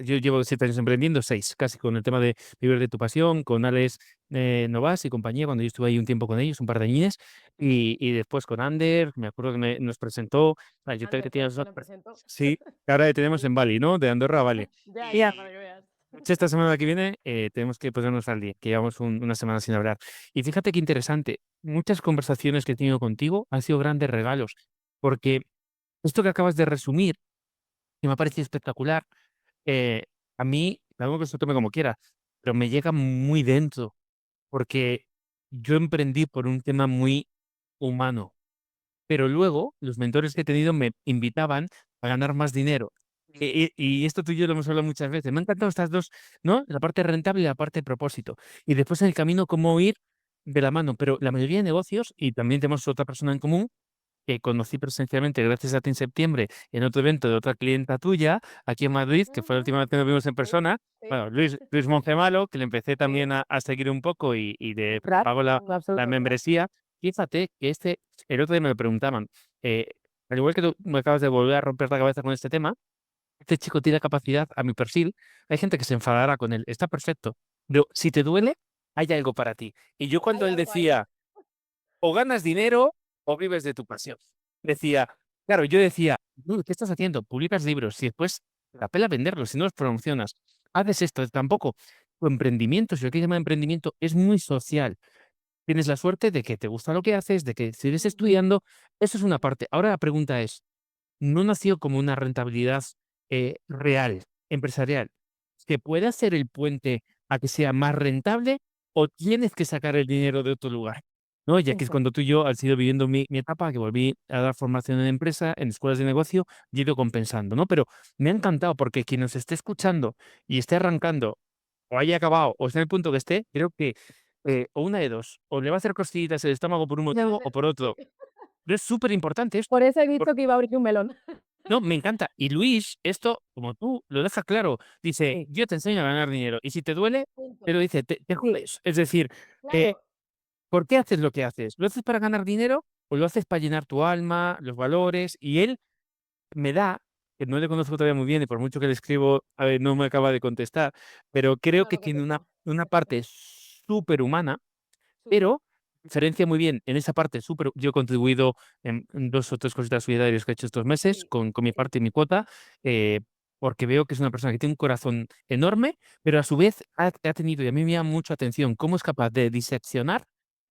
Yo llevo 7 años emprendiendo, 6, casi con el tema de vivir de tu pasión, con Alex Novas y compañía, cuando yo estuve ahí un tiempo con ellos, un par de añines, y después con Ander, me acuerdo que nos presentó. Yo te Ander tenía fue el que me presentó. sí, que ahora le tenemos Sí. en Bali, ¿no? De Andorra a Bali. Ya, Y ya, para que veas. esta semana que viene tenemos que ponernos al día, que llevamos una semana sin hablar. Y fíjate qué interesante, muchas conversaciones que he tenido contigo han sido grandes regalos, porque esto que acabas de resumir que me ha parecido espectacular. Eh, a mí, cada uno que se lo tome como quiera, pero me llega muy dentro, porque yo emprendí por un tema muy humano, pero luego los mentores que he tenido me invitaban a ganar más dinero. Y esto tú y yo lo hemos hablado muchas veces. Me han encantado estas dos, ¿no? La parte rentable y la parte de propósito. Y después en el camino, cómo ir de la mano. Pero la mayoría de negocios, y también tenemos otra persona en común, que conocí presencialmente gracias a ti en septiembre en otro evento de otra clienta tuya aquí en Madrid, que fue la Ujú. última vez que nos vimos en Sí, persona. sí, Bueno, Luis Moncemalo, que le empecé sí. también a seguir un poco y Un de crack, pago la un absoluto crack. membresía. Fíjate que el otro día me lo preguntaban, eh, al igual que tú me acabas de volver a romper la cabeza con este tema, este chico tiene capacidad a mi perfil. Hay gente que se enfadará con él, está perfecto, pero si te duele, hay algo para ti. Y yo Hay cuando él algo ahí. decía, o ganas dinero o vives de tu pasión. Decía, claro, yo decía, ¿qué estás haciendo? Publicas libros y después te la pela venderlos, si no los promocionas. Haces esto, tampoco. Tu emprendimiento, si lo que llama emprendimiento, es muy social. Tienes la suerte de que te gusta lo que haces, de que sigues Ujú. estudiando. Eso es una parte. Ahora la pregunta es, no nació como una rentabilidad real, empresarial. ¿Se puede hacer el puente a que sea más rentable o tienes que sacar el dinero de otro lugar? ¿No? Ya que es Ujú. cuando tú y yo, has ido viviendo mi etapa, que volví a dar formación en empresa, en escuelas de negocio, y he ido compensando, ¿no? Pero me ha encantado porque quien nos esté escuchando y esté arrancando, o haya acabado, o esté en el punto que esté, creo que o una de dos, o le va a hacer cosquillitas el estómago por un Le va a motivo o hacer por sí. otro. Pero es súper importante esto. Por eso he dicho que iba a abrir un melón. No, me encanta. Y Luis, esto, como tú, lo deja claro. Dice, Sí, yo te enseño a ganar dinero. Y si te duele, punto. pero dice, te Sí, jodes. Es decir, eh, claro. ¿por qué haces lo que haces? ¿Lo haces para ganar dinero o lo haces para llenar tu alma, los valores? Y él me da, que no le conozco todavía muy bien y por mucho que le escribo, a ver, no me acaba de contestar, pero creo No, que no tiene una, contestó. una parte súper humana, Súper. pero diferencia muy bien en esa parte súper. Yo he contribuido en 2 o 3 cositas solidarias que he hecho estos meses Sí, con mi sí. parte y mi cuota, eh, porque veo que es una persona que tiene un corazón enorme, pero a su vez ha tenido, y a mí me llama mucho atención, cómo es capaz de diseccionar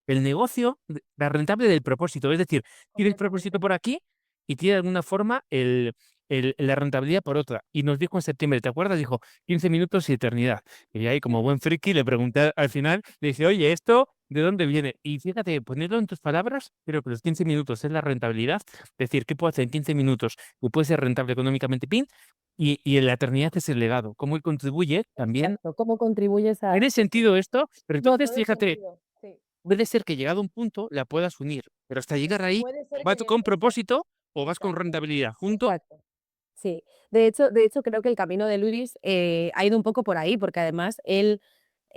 el negocio, la rentable del propósito. Es decir, tiene el propósito Completamente. por aquí y tiene de alguna forma la rentabilidad por otra. Y nos dijo en septiembre, ¿te acuerdas? Dijo, 15 minutos y eternidad. Y ahí, como buen friki, le pregunté al final, le dice, oye, ¿esto de dónde viene? Y fíjate, ponerlo en tus palabras, creo que los 15 minutos es la rentabilidad. Decir, ¿qué puedo hacer en 15 minutos? Que puede ser rentable económicamente, pin, y en la eternidad es el legado. Cómo él contribuye también. Exacto. ¿Cómo contribuyes a ¿Tiene sí, sí. sentido esto? Pero No, entonces, todo el fíjate, sentido. Sí. puede ser que llegado a un punto la puedas unir, pero hasta llegar ahí, Puede o ser que vas llegue con exacto, propósito o vas con exacto, rentabilidad. Junto, exacto. Sí. De hecho, creo que el camino de Luis, ha ido un poco por ahí, porque además él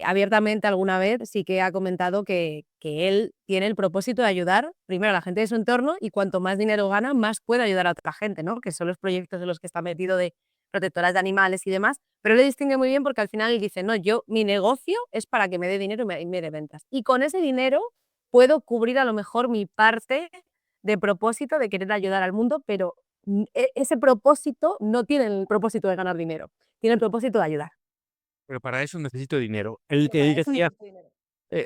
abiertamente alguna vez sí que ha comentado que él tiene el propósito de ayudar primero a la gente de su entorno y cuanto más dinero gana, más puede ayudar a otra gente, ¿no? Que son los proyectos en los que está metido de protectoras de animales y demás, pero él le distingue muy bien porque al final él dice, no, yo, mi negocio es para que me dé dinero y me dé ventas. Y con ese dinero puedo cubrir a lo mejor mi parte de propósito de querer ayudar al mundo, pero ese propósito no tiene el propósito de ganar dinero, tiene el propósito de ayudar. pero para eso necesito dinero. Él, Que que él para eso decía, necesito dinero.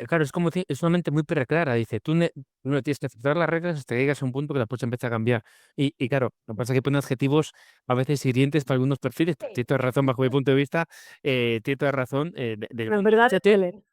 claro, es como, es una mente muy preclara. Dice, tú no tienes que aceptar las reglas hasta que llegas a un punto que después empieza a cambiar. Y claro, lo que pasa es que pone adjetivos a veces hirientes para algunos perfiles, pero Sí. tiene toda razón bajo mi punto de vista, tiene toda razón. Las verdades Fíjate, duelen.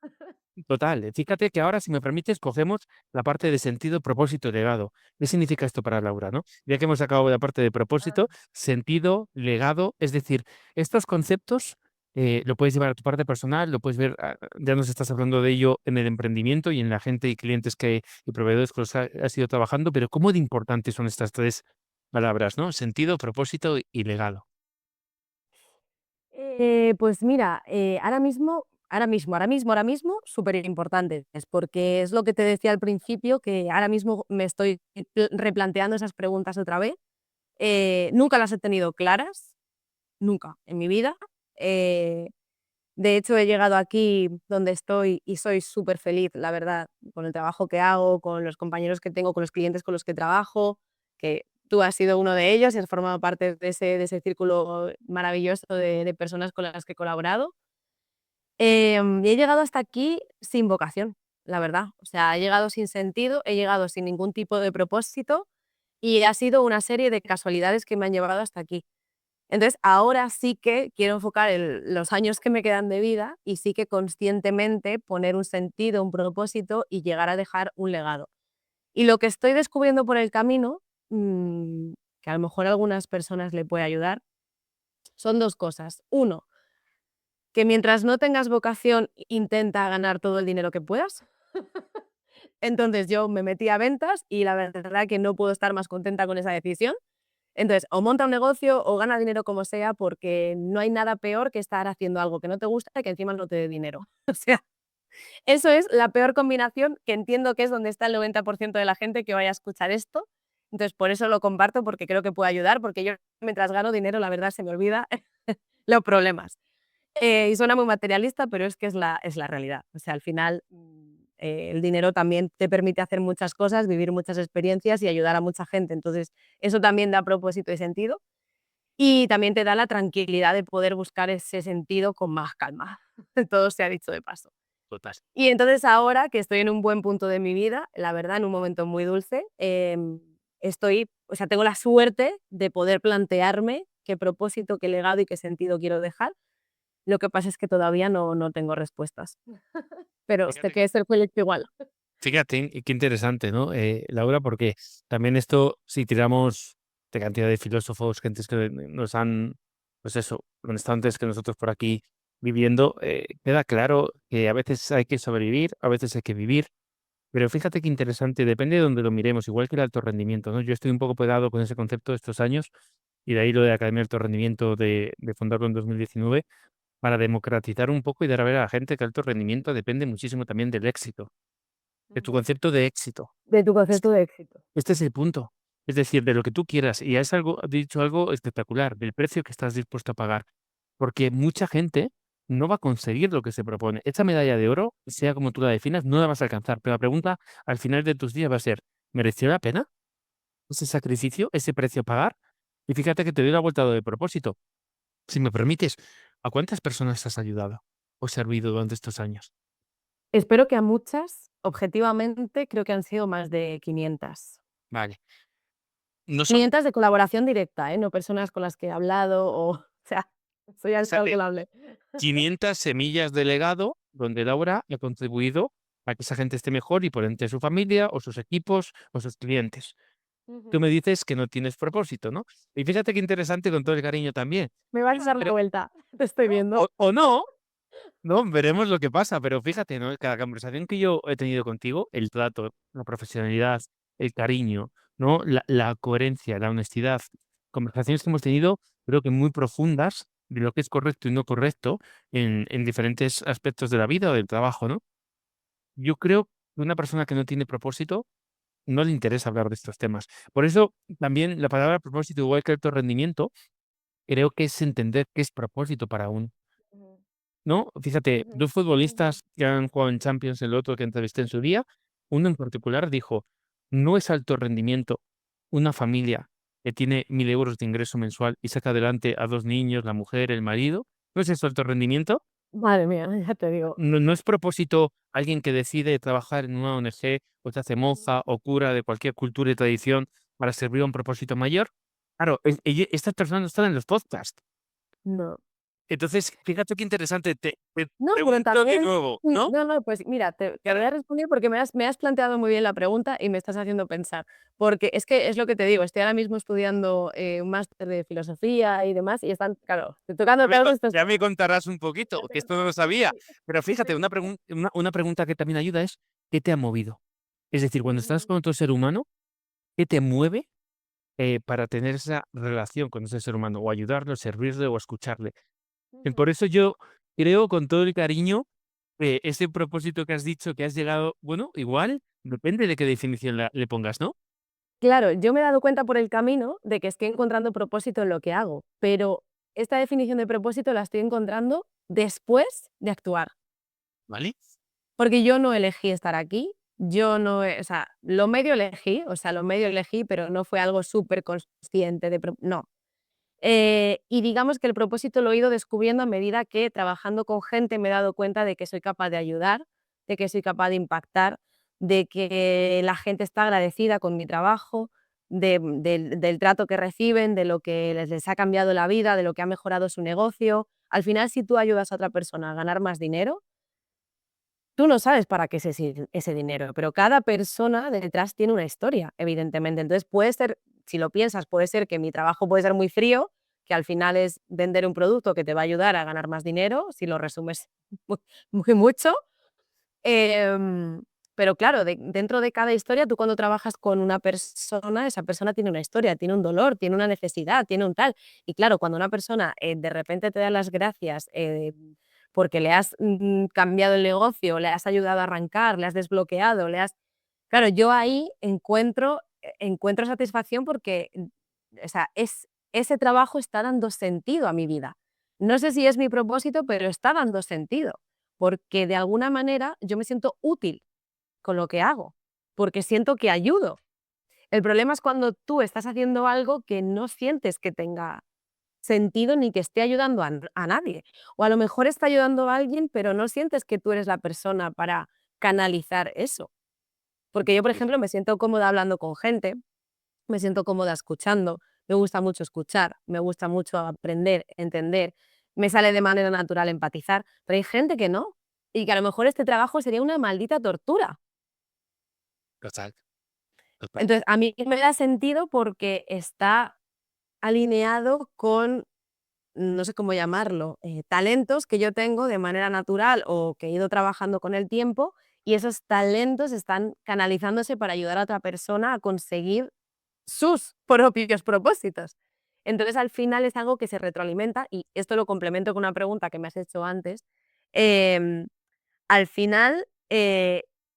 total, fíjate que ahora, si me permites, cogemos la parte de sentido, propósito y legado. ¿Qué significa esto para Laura, no? Ya que hemos acabado la parte de Ah, propósito, sentido, legado, es decir, estos conceptos lo puedes llevar a tu parte personal, lo puedes ver, ya nos estás hablando de ello en el emprendimiento y en la gente y clientes y proveedores con los que has ido trabajando, pero ¿cómo de importantes son estas tres palabras, no? Sentido, propósito y legado. pues mira, ahora mismo, superimportantes, porque es lo que te decía al principio, que ahora mismo me estoy replanteando esas preguntas otra vez. Nunca las he tenido claras, nunca en mi vida. Eh, de hecho, he llegado aquí donde estoy y soy súper feliz, la verdad, con el trabajo que hago, con los compañeros que tengo, con los clientes con los que trabajo, que tú has sido uno de ellos y has formado parte de ese círculo maravilloso de personas con las que he colaborado. Y he llegado hasta aquí sin vocación, la verdad. O sea, he llegado sin sentido, he llegado sin ningún tipo de propósito y ha sido una serie de casualidades que me han llevado hasta aquí. Entonces, ahora sí que quiero enfocar los años que me quedan de vida y sí que conscientemente poner un sentido, un propósito y llegar a dejar un legado. Y lo que estoy descubriendo por el camino, que a lo mejor a algunas personas le puede ayudar, son dos cosas. Uno, que mientras no tengas vocación, intenta ganar todo el dinero que puedas. Entonces yo me metí a ventas y la verdad que no puedo estar más contenta con esa decisión. Entonces, o monta un negocio o gana dinero como sea, porque no hay nada peor que estar haciendo algo que no te gusta y que encima no te dé dinero. O sea, eso es la peor combinación, que entiendo que es donde está el 90% de la gente que vaya a escuchar esto. Entonces, por eso lo comparto, porque creo que puede ayudar, porque yo mientras gano dinero, la verdad, se me olvida los problemas. Y suena muy materialista, pero es que es la realidad. O sea, al final, el dinero también te permite hacer muchas cosas, vivir muchas experiencias y ayudar a mucha gente. Entonces, eso también da propósito y sentido. Y también te da la tranquilidad de poder buscar ese sentido con más calma. Todo se ha dicho de paso. Total. Y entonces ahora que estoy en un buen punto de mi vida, la verdad, en un momento muy dulce, o sea, tengo la suerte de poder plantearme qué propósito, qué legado y qué sentido quiero dejar. Lo que pasa es que todavía no tengo respuestas, pero sé Fíjate que es el proyecto igual. Fíjate, y qué interesante, ¿no? Laura, porque también esto, si tiramos de cantidad de filósofos, gentes que nos han, pues eso, han estado antes que nosotros por aquí viviendo, queda claro que a veces hay que sobrevivir, a veces hay que vivir, pero fíjate qué interesante, depende de donde lo miremos, igual que el alto rendimiento, ¿no? Yo estoy un poco pegado con ese concepto estos años, y de ahí lo de Academia de Alto Rendimiento de fundarlo en 2019, para democratizar un poco y dar a ver a la gente que alto rendimiento depende muchísimo también del éxito, de tu Ujú. concepto de éxito. De tu Es concepto de éxito. Este es el punto. Es decir, de lo que tú quieras. Y es algo, has dicho algo espectacular, del precio que estás dispuesto a pagar. Porque mucha gente no va a conseguir lo que se propone. Esta medalla de oro, sea como tú la definas, no la vas a alcanzar. Pero la pregunta al final de tus días va a ser, ¿mereció la pena ese sacrificio, ese precio a pagar? Y fíjate que te doy la vuelta de propósito. Si me permites, ¿a cuántas personas has ayudado o servido durante estos años? Espero que a muchas, objetivamente, creo que han sido más de 500. Vale. No son, 500 de colaboración directa, ¿eh? No personas con las que he hablado o sea, eso ya es sale calculable. 500 semillas de legado donde Laura ha contribuido a que esa gente esté mejor y por ende su familia o sus equipos o sus clientes. Tú Ujú. me dices que no tienes propósito, ¿no? Y fíjate qué interesante con todo el cariño también. Me vas a dar la Pero, vuelta, te estoy viendo. o no, no, veremos lo que pasa, pero fíjate, ¿no? Cada conversación que yo he tenido contigo, el trato, la profesionalidad, el cariño, ¿no? La coherencia, la honestidad, conversaciones que hemos tenido, creo que muy profundas de lo que es correcto y no correcto en diferentes aspectos de la vida o del trabajo, ¿no? Yo creo que una persona que no tiene propósito no le interesa hablar de estos temas. Por eso también la palabra propósito, igual que alto rendimiento, creo que es entender qué es propósito para uno. Ujú, ¿No? Fíjate, ujú, 2 ujú. futbolistas que han jugado en Champions, el otro que entrevisté en su día, uno en particular dijo: "No es alto rendimiento una familia que tiene 1.000 euros de ingreso mensual y saca adelante a 2 niños, la mujer, el marido, ¿no es eso alto rendimiento? Madre mía, ya te digo. No es propósito alguien que decide trabajar en una ONG, o se hace monja o cura de cualquier cultura y tradición para servir a un propósito mayor". Claro, estas personas no están en los podcasts. No. Entonces, fíjate qué interesante, te No, pero pregunto de también nuevo, sí, ¿no? no, no, pues mira, te voy Claro, a responder porque me has planteado muy bien la pregunta y me estás haciendo pensar. Porque es que es lo que te digo, estoy ahora mismo estudiando, un máster de filosofía y demás, y están, claro, estoy tocando todos estos ya me temas. contarás un poquito, que esto no lo sabía. Sí, Pero fíjate, sí. una pregunta que también ayuda es, ¿qué te ha movido? Es decir, cuando estás Ujú, con otro ser humano, ¿qué te mueve, para tener esa relación con ese ser humano? O ayudarle, o servirle, o escucharle. Por ujú. eso yo creo con todo el cariño que ese propósito que has dicho que has llegado, bueno, igual depende de qué definición le pongas, ¿no? Claro, yo me he dado cuenta por el camino de que estoy encontrando propósito en lo que hago, pero esta definición de propósito la estoy encontrando después de actuar. ¿Vale? Porque yo no elegí estar aquí, yo no o sea, lo medio elegí, o sea, lo medio elegí, pero no fue algo superconsciente de no. Y digamos que el propósito lo he ido descubriendo a medida que trabajando con gente me he dado cuenta de que soy capaz de ayudar, de que soy capaz de impactar, de que la gente está agradecida con mi trabajo, del trato que reciben, de lo que les ha cambiado la vida, de lo que ha mejorado su negocio. Al final, si tú ayudas a otra persona a ganar más dinero, tú no sabes para qué es ese dinero, pero cada persona detrás tiene una historia, evidentemente. Entonces, puede ser, si lo piensas, puede ser que mi trabajo puede ser muy frío, que al final es vender un producto que te va a ayudar a ganar más dinero, si lo resumes muy, muy mucho. Em, pero claro, dentro de cada historia, tú cuando trabajas con una persona, esa persona tiene una historia, tiene un dolor, tiene una necesidad, tiene un tal. Y claro, cuando una persona de repente te da las gracias porque le has cambiado el negocio, le has ayudado a arrancar, le has desbloqueado, Claro, yo ahí encuentro satisfacción porque o sea, ese trabajo está dando sentido a mi vida. No sé si es mi propósito, pero está dando sentido porque de alguna manera yo me siento útil con lo que hago, porque siento que ayudo. El problema es cuando tú estás haciendo algo que no sientes que tenga sentido ni que esté ayudando a nadie. O a lo mejor está ayudando a alguien, pero no sientes que tú eres la persona para canalizar eso. Porque yo, por Sí. ejemplo, me siento cómoda hablando con gente, me siento cómoda escuchando, me gusta mucho escuchar, me gusta mucho aprender, entender, me sale de manera natural empatizar, pero hay gente que no, y que a lo mejor este trabajo sería una maldita tortura. Total, total. Entonces, a mí me da sentido porque está alineado con, no sé cómo llamarlo, talentos que yo tengo de manera natural o que he ido trabajando con el tiempo, y esos talentos están canalizándose para ayudar a otra persona a conseguir sus propios propósitos. Entonces, al final es algo que se retroalimenta, y esto lo complemento con una pregunta que me has hecho antes. em, Al final,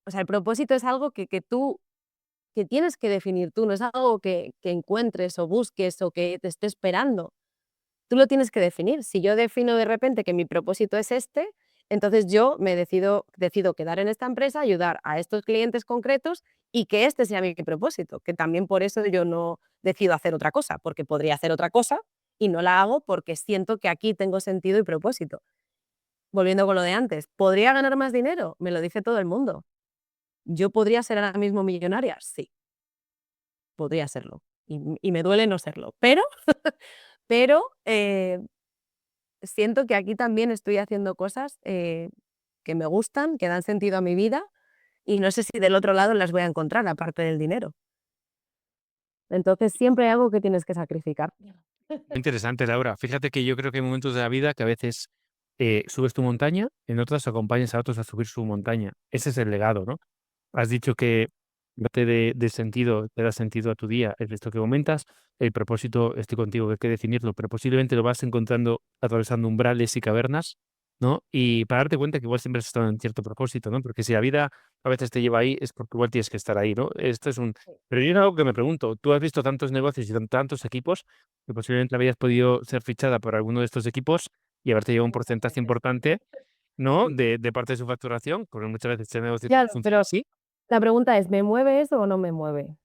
o sea, el propósito es algo que tú que tienes que definir tú, no es algo que encuentres o busques o que te esté esperando. Tú lo tienes que definir. Si yo defino de repente que mi propósito es este, entonces yo decido quedar en esta empresa, ayudar a estos clientes concretos y que este sea mi propósito, que también por eso yo no decido hacer otra cosa, porque podría hacer otra cosa y no la hago porque siento que aquí tengo sentido y propósito. Volviendo con lo de antes, ¿podría ganar más dinero? Me lo dice todo el mundo. ¿Yo podría ser ahora mismo millonaria? Sí, podría serlo. Y me duele no serlo, pero siento que aquí también estoy haciendo cosas, que me gustan, que dan sentido a mi vida, y no sé si del otro lado las voy a encontrar, aparte del dinero. Entonces, siempre hay algo que tienes que sacrificar. Muy interesante, Laura. Fíjate que yo creo que hay momentos de la vida que a veces subes tu montaña, en otras acompañas a otros a subir su montaña. Ese es el legado, ¿no? Has dicho que date de sentido, te da sentido a tu día, es esto que comentas. El propósito, estoy contigo, que hay que definirlo, pero posiblemente lo vas encontrando atravesando umbrales y cavernas, ¿no? Y para darte cuenta que igual siempre has estado en cierto propósito, ¿no? Porque si la vida a veces te lleva ahí, es porque igual tienes que estar ahí, ¿no? Esto es un... Pero yo algo que me pregunto, tú has visto tantos negocios y tantos equipos que posiblemente habías podido ser fichada por alguno de estos equipos y haberte llevado un Muchas porcentaje veces. importante, ¿no? Sí. De parte de su facturación, porque muchas veces este negocio Claro, funciona pero así. la pregunta es, ¿me mueve eso o no me mueve?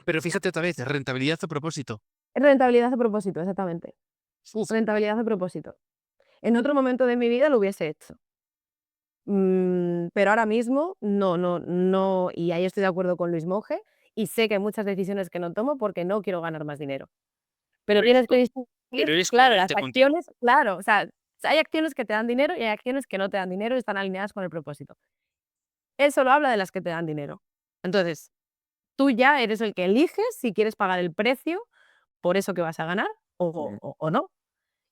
Pero fíjate otra vez, rentabilidad a propósito. Rentabilidad a propósito, exactamente. Uf, Rentabilidad a propósito. En otro momento de mi vida lo hubiese hecho. Pero ahora mismo no, y ahí estoy de acuerdo con Luis Monge, y sé que hay muchas decisiones que no tomo porque no quiero ganar más dinero. Pero pero eres tienes que distinguir, pero eres claro, las coherente contigo. acciones, claro, o sea, hay acciones que te dan dinero y hay acciones que no te dan dinero y están alineadas con el propósito. Él solo habla de las que te dan dinero. Entonces, tú ya eres el que eliges si quieres pagar el precio por eso que vas a ganar Mm, o no.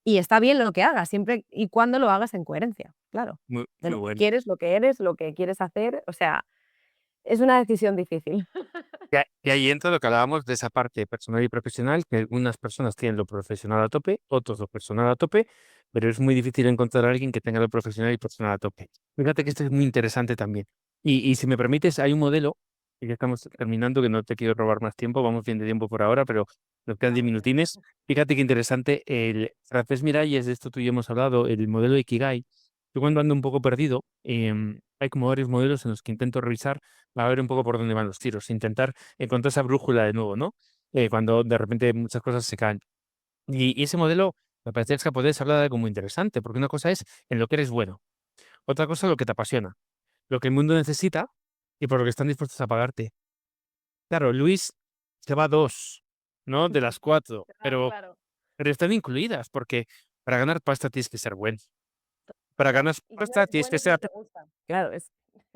Y está bien lo que hagas, siempre y cuando lo hagas en coherencia, claro, muy, de muy lo que bueno. quieres, lo que eres, lo que quieres hacer, o sea, es una decisión difícil. Y ahí entra lo que hablábamos de esa parte personal y profesional, que algunas personas tienen lo profesional a tope, otros lo personal a tope, pero es muy difícil encontrar a alguien que tenga lo profesional y personal a tope. Fíjate que esto es muy interesante también. Y si me permites, hay un modelo, y ya estamos terminando, que no te quiero robar más tiempo, vamos bien de tiempo por ahora, pero nos quedan 10 minutines. Fíjate qué interesante, el Francesc Miralles, de esto tú y yo hemos hablado, el modelo de Ikigai. Yo cuando ando un poco perdido, hay como varios modelos en los que intento revisar a ver un poco por dónde van los tiros, intentar encontrar esa brújula de nuevo, ¿no? Cuando de repente muchas cosas se caen. Y ese modelo me parece que podés hablar de algo muy interesante, porque una cosa es en lo que eres bueno, otra cosa lo que te apasiona, lo que el mundo necesita y por lo que están dispuestos a pagarte. Claro, Luis se va 2, ¿no? De las 4, Claro, claro. pero están incluidas, porque para ganar pasta tienes que ser bueno. Para ganar Y que no pasta eres bueno si no te gusta. Claro,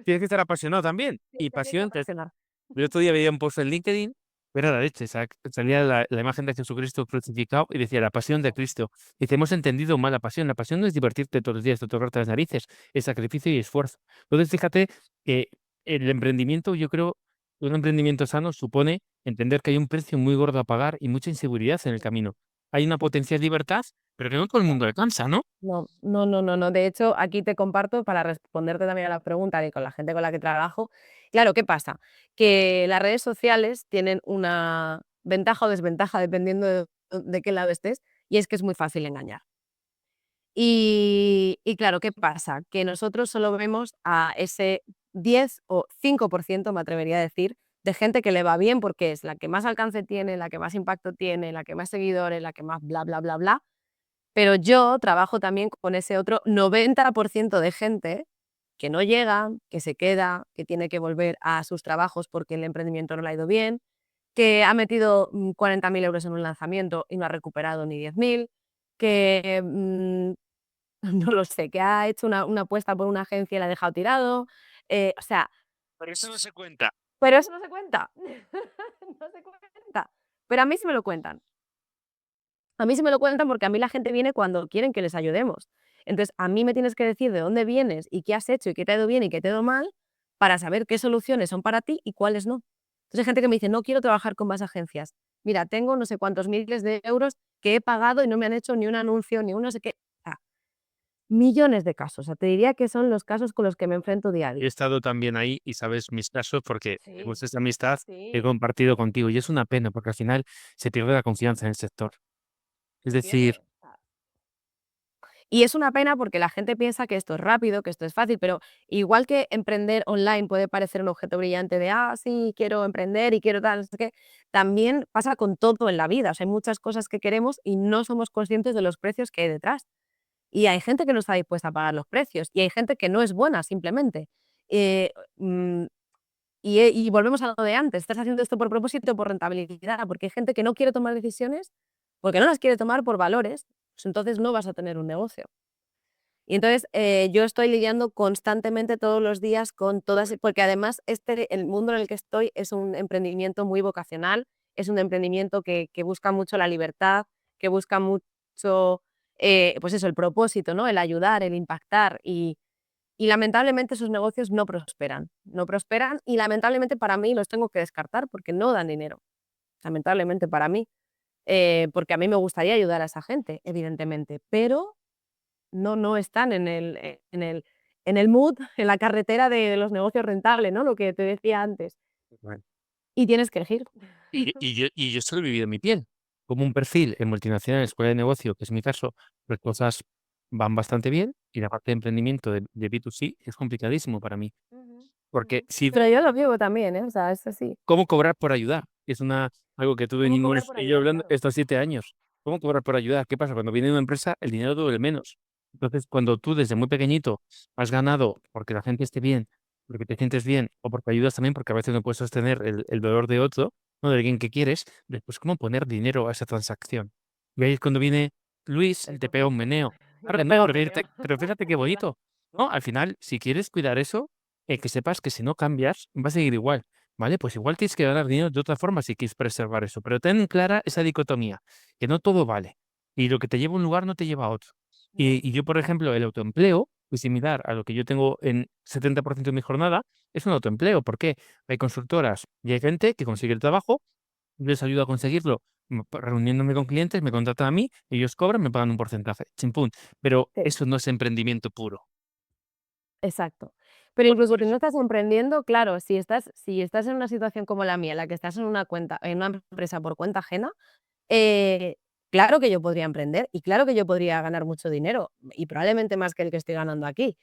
tienes que estar apasionado también. sí, Y te tiene que pasión, apasionar. el otro día veía un post en LinkedIn, era la leche, salía la imagen de Jesucristo crucificado y decía: "La pasión de Cristo". Dice: "Hemos entendido mal la pasión. La pasión no es divertirte todos los días, de tocarte las narices, es sacrificio y esfuerzo". Entonces, fíjate que el emprendimiento, yo creo, un emprendimiento sano supone entender que hay un precio muy gordo a pagar y mucha inseguridad en el camino. Hay una potencial libertad, pero que no todo el mundo alcanza, ¿no? No, no, no, no, no. De hecho, aquí te comparto para responderte también a la pregunta de con la gente con la que trabajo. Claro, ¿qué pasa? Que las redes sociales tienen una ventaja o desventaja dependiendo de qué lado estés, y es que es muy fácil engañar. Y claro, ¿qué pasa? Que nosotros solo vemos a ese 10 o 5%, me atrevería a decir, de gente que le va bien porque es la que más alcance tiene, la que más impacto tiene, la que más seguidores, la que más bla, bla, bla, bla. Pero yo trabajo también con ese otro 90% de gente que no llega, que se queda, que tiene que volver a sus trabajos porque el emprendimiento no le ha ido bien, que ha metido 40.000 euros en un lanzamiento y no ha recuperado ni 10.000, que no lo sé, que ha hecho una apuesta por una agencia y la ha dejado tirado. O sea, Pero eso no se cuenta. pero eso no se cuenta. No se cuenta. Pero a mí sí me lo cuentan. A mí sí me lo cuentan porque a mí la gente viene cuando quieren que les ayudemos. Entonces, a mí me tienes que decir de dónde vienes y qué has hecho y qué te ha ido bien y qué te ha ido mal para saber qué soluciones son para ti y cuáles no. Entonces, hay gente que me dice: "No quiero trabajar con más agencias. Mira, tengo no sé cuántos miles de euros que he pagado y no me han hecho ni un anuncio, ni un no sé qué". O sea, millones de casos. O sea, te diría que son los casos con los que me enfrento día a He día. estado también ahí y sabes mis casos porque Sí, tenemos esa amistad que he sí, compartido contigo y es una pena porque al final se pierde la confianza en el sector. Es se decir, pierde. Y es una pena porque la gente piensa que esto es rápido, que esto es fácil, pero igual que emprender online puede parecer un objeto brillante de, sí, quiero emprender y quiero tal, no sé qué, también pasa con todo en la vida. O sea, hay muchas cosas que queremos y no somos conscientes de los precios que hay detrás. Y hay gente que no está dispuesta a pagar los precios y hay gente que no es buena simplemente. Eh, mm, y volvemos a lo de antes, ¿estás haciendo esto por propósito o por rentabilidad? Porque hay gente que no quiere tomar decisiones porque no las quiere tomar por valores, pues entonces no vas a tener un negocio. Y entonces, yo estoy lidiando constantemente todos los días con todas porque además el mundo en el que estoy es un emprendimiento muy vocacional, es un emprendimiento que busca mucho la libertad, que busca mucho, pues eso, el propósito, ¿no? El ayudar, el impactar y lamentablemente esos negocios no prosperan, no prosperan y lamentablemente para mí los tengo que descartar porque no dan dinero, lamentablemente para mí, porque a mí me gustaría ayudar a esa gente, evidentemente, pero no están en el mood, en la carretera de los negocios rentables, ¿no? Lo que te decía antes. bueno, Y tienes que elegir. y yo esto lo he vivido en mi piel. Como un perfil en multinacionales, escuela de negocio, que es mi caso, las cosas van bastante bien y la parte de emprendimiento de B2C es complicadísimo para mí. Ujú, Porque ujú. si Pero yo lo vivo también, ¿eh? O sea, es así. ¿cómo cobrar por ayudar? Es algo que tuve en ¿Cómo cobrar inglés por y yo ayudar? hablando Claro. estos 7 años. ¿Cómo cobrar por ayudar? ¿Qué pasa? Cuando viene una empresa, el dinero duele menos. Entonces, cuando tú desde muy pequeñito has ganado porque la gente esté bien, porque te sientes bien o porque ayudas también, porque a veces no puedes sostener el dolor de otro, ¿no? De alguien que quieres, después, ¿cómo poner dinero a esa transacción? Y ahí es cuando viene Luis y te pega un meneo. Y Ahora te no, pega un pero meneo. fíjate qué Claro. bonito, ¿no? Al final, si quieres cuidar eso, que sepas que si no cambias, va a seguir igual. ¿Vale? Pues igual tienes que ganar dinero de otra forma si quieres preservar eso, pero ten clara esa dicotomía, que no todo vale. Y lo que te lleva a un lugar no te lleva a otro. No. Y yo, por ejemplo, el autoempleo, pues similar a lo que yo tengo en 70% de mi jornada, es un autoempleo. ¿Por qué? Hay consultoras y hay gente que consigue el trabajo, yo les ayudo a conseguirlo, reuniéndome con clientes, me contratan a mí, ellos cobran, me pagan un porcentaje, chimpún. Pero Sí. eso no es emprendimiento puro. Exacto. Pero incluso Por si no eso. estás emprendiendo, claro, si estás en una situación como la mía, en la que estás en una empresa por cuenta ajena, eh, claro que yo podría emprender y claro que yo podría ganar mucho dinero y probablemente más que el que estoy ganando aquí.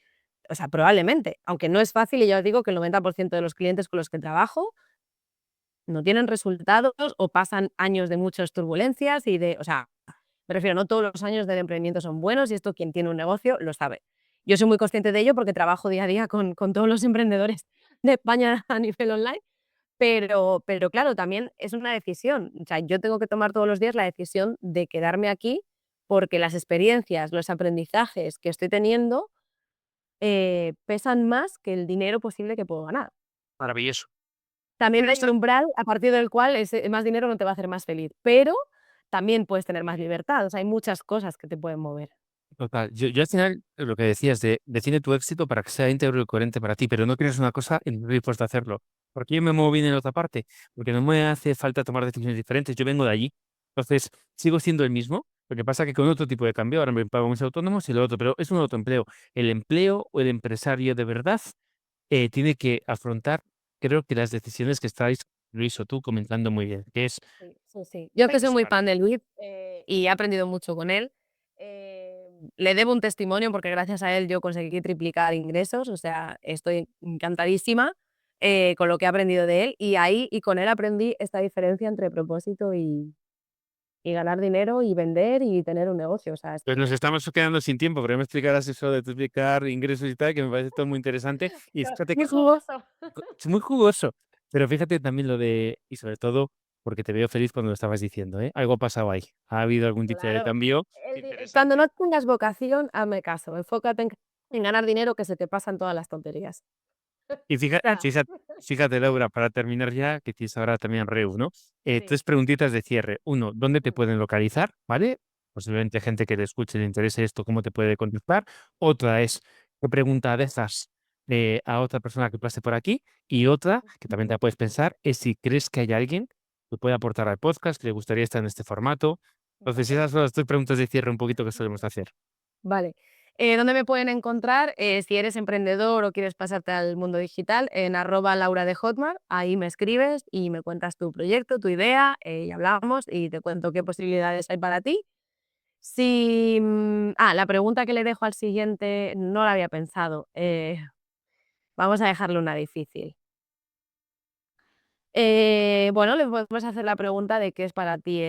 O sea, probablemente, aunque no es fácil y ya os digo que el 90% de los clientes con los que trabajo no tienen resultados o pasan años de muchas turbulencias o sea, me refiero, no todos los años del emprendimiento son buenos y esto quien tiene un negocio lo sabe. Yo soy muy consciente de ello porque trabajo día a día con todos los emprendedores de España a nivel online, Pero claro, también es una decisión. O sea, yo tengo que tomar todos los días la decisión de quedarme aquí, porque las experiencias, los aprendizajes que estoy teniendo, pesan más que el dinero posible que puedo ganar. Maravilloso. También Pero hay un umbral a partir del cual ese más dinero no te va a hacer más feliz, pero también puedes tener más libertad. O sea, hay muchas cosas que te pueden mover. total. Yo al final, lo que decías de define tu éxito para que sea íntegro y coherente para ti, pero no crees una cosa y no estoy dispuesto a hacerlo. ¿Por qué yo me muevo bien en otra parte? Porque no me hace falta tomar decisiones diferentes. Yo vengo de allí. Entonces, sigo siendo el mismo. Lo que pasa que con otro tipo de cambio, ahora me pago mis autónomos y lo otro, pero es un autoempleo. El empleo o el empresario de verdad tiene que afrontar, creo que las decisiones que estáis, Luis o tú, comentando muy bien, que es Sí, sí, sí. Yo que soy muy disparar. fan de Luis, y he aprendido mucho con él. Le debo un testimonio porque gracias a él yo conseguí triplicar ingresos, o sea, estoy encantadísima, con lo que he aprendido de él, y ahí y con él aprendí esta diferencia entre propósito y ganar dinero y vender y tener un negocio, o sea, Pues nos estamos quedando sin tiempo, pero me explicarás eso de triplicar ingresos y tal, que me parece todo muy interesante. Y fíjate muy que jugoso. es muy jugoso, pero fíjate también lo de, y sobre todo, porque te veo feliz cuando lo estabas diciendo, ¿eh? Algo ha pasado ahí. Ha habido algún tipo de Claro. cambio Cuando interesante. no tengas vocación, hazme caso, enfócate en ganar dinero que se te pasan todas las tonterías. Y Sea, fíjate, Laura, para terminar ya, que tienes ahora también Reu, ¿no? sí. Tres preguntitas de cierre. Uno, ¿dónde te Mm, pueden localizar? ¿Vale? Posiblemente gente que te escuche le interese esto, ¿cómo te puede contactar? Otra es, ¿qué pregunta de estas a otra persona que pase por aquí? Y otra, que también te la puedes pensar, es si crees que hay alguien que puede aportar al podcast, que le gustaría estar en este formato. Entonces, vale. esas son las tres preguntas de cierre un poquito que solemos hacer. Vale. ¿Dónde me pueden encontrar? Si eres emprendedor o quieres pasarte al mundo digital, en @Laura de Hotmart, ahí me escribes y me cuentas tu proyecto, tu idea, y hablamos y te cuento qué posibilidades hay para ti. Si, la pregunta que le dejo al siguiente no la había pensado. Vamos a dejarle una difícil. Bueno, le podemos hacer la pregunta de qué es para ti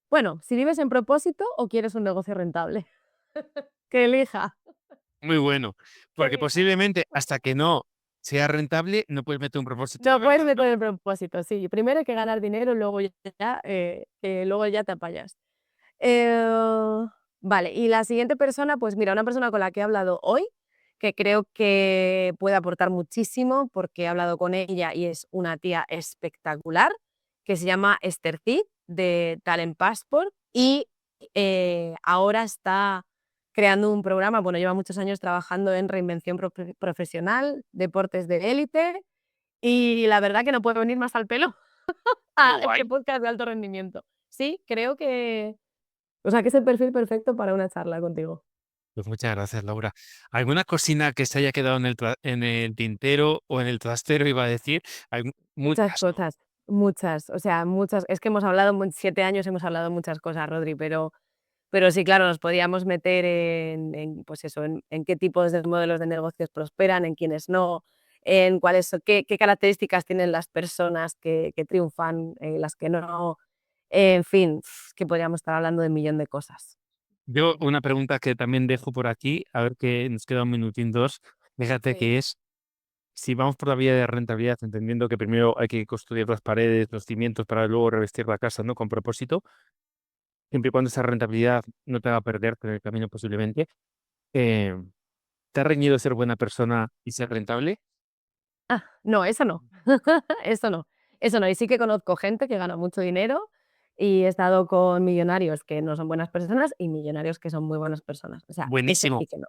bueno, si vives en propósito o quieres un negocio rentable. Que elija, Muy bueno, que porque elija. posiblemente hasta que no sea rentable, no puedes meter un propósito de No puedes verdad, meter ¿no? el propósito, sí. Primero hay que ganar dinero, luego ya, luego ya te apañas. Eh, vale, y la siguiente persona, pues mira, una persona con la que he hablado hoy, que creo que puede aportar muchísimo, porque he hablado con ella y es una tía espectacular, que se llama Esther Cid, de Talent Passport, y ahora está creando un programa, bueno, lleva muchos años trabajando en reinvención profesional, deportes de élite, y la verdad que no puede venir más al pelo Qué a este guay. podcast de alto rendimiento. Sí, creo que o sea, que es el perfil perfecto para una charla contigo. Pues muchas gracias, Laura. ¿Alguna cocina que se haya quedado en el tintero o en el trastero, iba a decir? Muchas Muchas, ¿no? cosas, muchas, o sea, muchas. Es que hemos hablado, 7 años hemos hablado muchas cosas, Rodri, pero sí, claro, nos podíamos meter pues eso, en qué tipos de modelos de negocios prosperan, en quiénes no, en cuáles qué características tienen las personas que triunfan, las que no. En fin, que podríamos estar hablando de un millón de cosas. Yo una pregunta que también dejo por aquí, a ver que nos queda un minutín, dos. Fíjate Sí. que es, si vamos por la vía de rentabilidad, entendiendo que primero hay que construir las paredes, los cimientos para luego revestir la casa, ¿no? Con propósito, siempre y cuando esa rentabilidad no te haga perder en el camino posiblemente. Eh, ¿Te ha reñido ser buena persona y ser rentable? No, eso no. Eso no. Eso no. Y sí que conozco gente que gana mucho dinero y he estado con millonarios que no son buenas personas y millonarios que son muy buenas personas. O sea, eso Buenísimo. sí que no.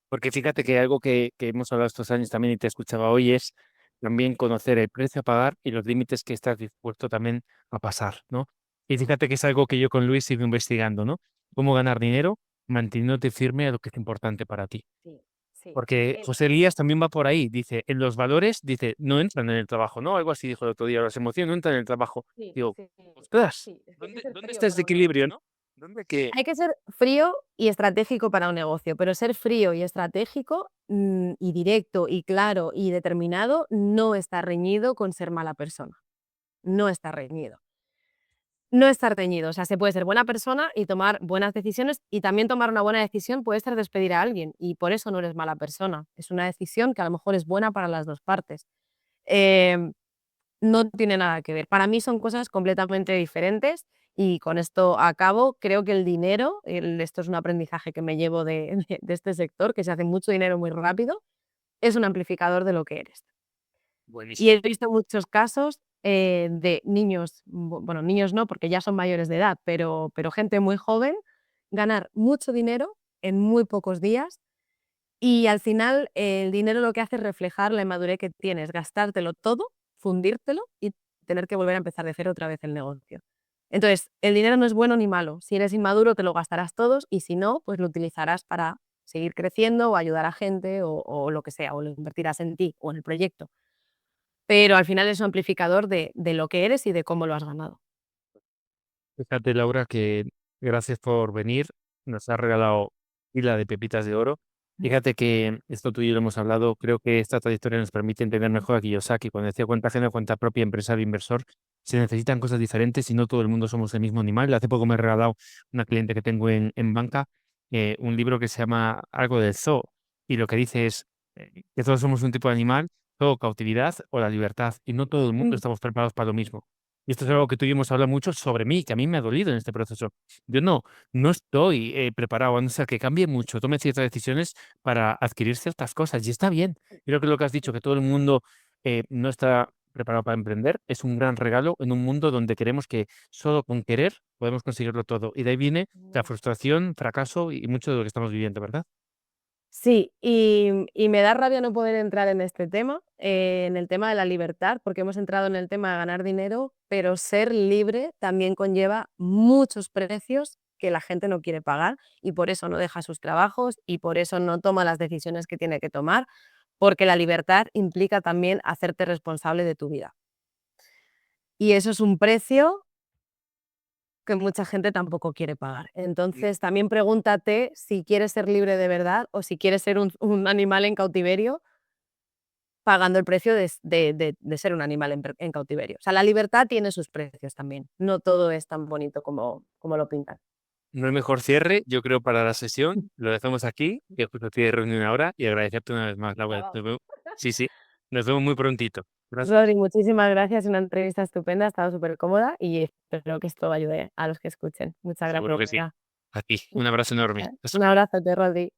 Porque fíjate que algo que hemos hablado estos años también y te escuchaba hoy es también conocer el precio a pagar y los límites que estás dispuesto también a pasar, ¿no? Y fíjate que es algo que yo con Luis sigo investigando, ¿no? Cómo ganar dinero manteniéndote firme a lo que es importante para ti. Sí, sí. Porque El José Elías también va por ahí, dice, en los valores, dice, no entran en el trabajo, ¿no? Algo así dijo el otro día, las emociones no entran en el trabajo. sí, Digo, sí, ostras, sí. Es que hay que ¿dónde, ser dónde frío está ese para un equilibrio, negocio. no? ¿Dónde que? Hay que ser frío y estratégico para un negocio, pero ser frío y estratégico, y directo y claro y determinado no está reñido con ser mala persona. No está reñido. No estar teñido, o sea, se puede ser buena persona y tomar buenas decisiones, y también tomar una buena decisión puede ser despedir a alguien, y por eso no eres mala persona. Es una decisión que a lo mejor es buena para las 2 partes. Em, no tiene nada que ver. Para mí son cosas completamente diferentes y con esto acabo. Creo que el dinero, esto es un aprendizaje que me llevo de, de este sector, que se hace mucho dinero muy rápido, es un amplificador de lo que eres. Y Buenísimo. he visto muchos casos de niños, bueno, niños no, porque ya son mayores de edad, pero gente muy joven, ganar mucho dinero en muy pocos días y al final el dinero lo que hace es reflejar la inmadurez que tienes, gastártelo todo, fundírtelo y tener que volver a empezar de cero otra vez el negocio. Entonces, el dinero no es bueno ni malo. Si eres inmaduro, te lo gastarás todos y si no, pues lo utilizarás para seguir creciendo o ayudar a gente o lo que sea, o lo invertirás en ti o en el proyecto. Pero al final es un amplificador de lo que eres y de cómo lo has ganado. Fíjate, Laura, que gracias por venir. Nos has regalado pila de pepitas de oro. Fíjate que esto tú y yo lo hemos hablado. Creo que esta trayectoria nos permite entender mejor a Kiyosaki. Cuando decía cuenta ajena, cuenta propia, empresario, inversor, se necesitan cosas diferentes y no todo el mundo somos el mismo animal. Hace poco me he regalado una cliente que tengo en banca un libro que se llama algo del zoo y lo que dice es que todos somos un tipo de animal, o cautividad o la libertad y no todo el mundo Mm. estamos preparados para lo mismo. Y esto es algo que tú y yo hemos hablado mucho sobre mí, que a mí me ha dolido en este proceso. Yo no estoy preparado, a no ser que cambie mucho, tome ciertas decisiones para adquirir ciertas cosas, y está bien. Creo que lo que has dicho, que todo el mundo no está preparado para emprender, es un gran regalo en un mundo donde queremos que solo con querer podemos conseguirlo todo. Y de ahí viene la frustración, fracaso y mucho de lo que estamos viviendo, ¿verdad? Sí, y me da rabia no poder entrar en este tema, en el tema de la libertad, porque hemos entrado en el tema de ganar dinero, pero ser libre también conlleva muchos precios que la gente no quiere pagar y por eso no deja sus trabajos y por eso no toma las decisiones que tiene que tomar, porque la libertad implica también hacerte responsable de tu vida. Y eso es un precio que mucha gente tampoco quiere pagar. Entonces, también pregúntate si quieres ser libre de verdad o si quieres ser un animal en cautiverio pagando el precio de ser un animal en cautiverio. O sea, la libertad tiene sus precios también. No todo es tan bonito como lo pintan. No hay mejor cierre, yo creo, para la sesión. Lo dejamos aquí, que justo tiene reunión ahora, y agradecerte una vez más, Laura. Acabado. Sí, sí, nos vemos muy prontito. Rodri, Gracias. muchísimas gracias, una entrevista estupenda, ha estado súper cómoda y espero que esto ayude a los que escuchen. Muchas Seguro que sí. gracias. A ti, un abrazo enorme. Un abrazote, Rodri.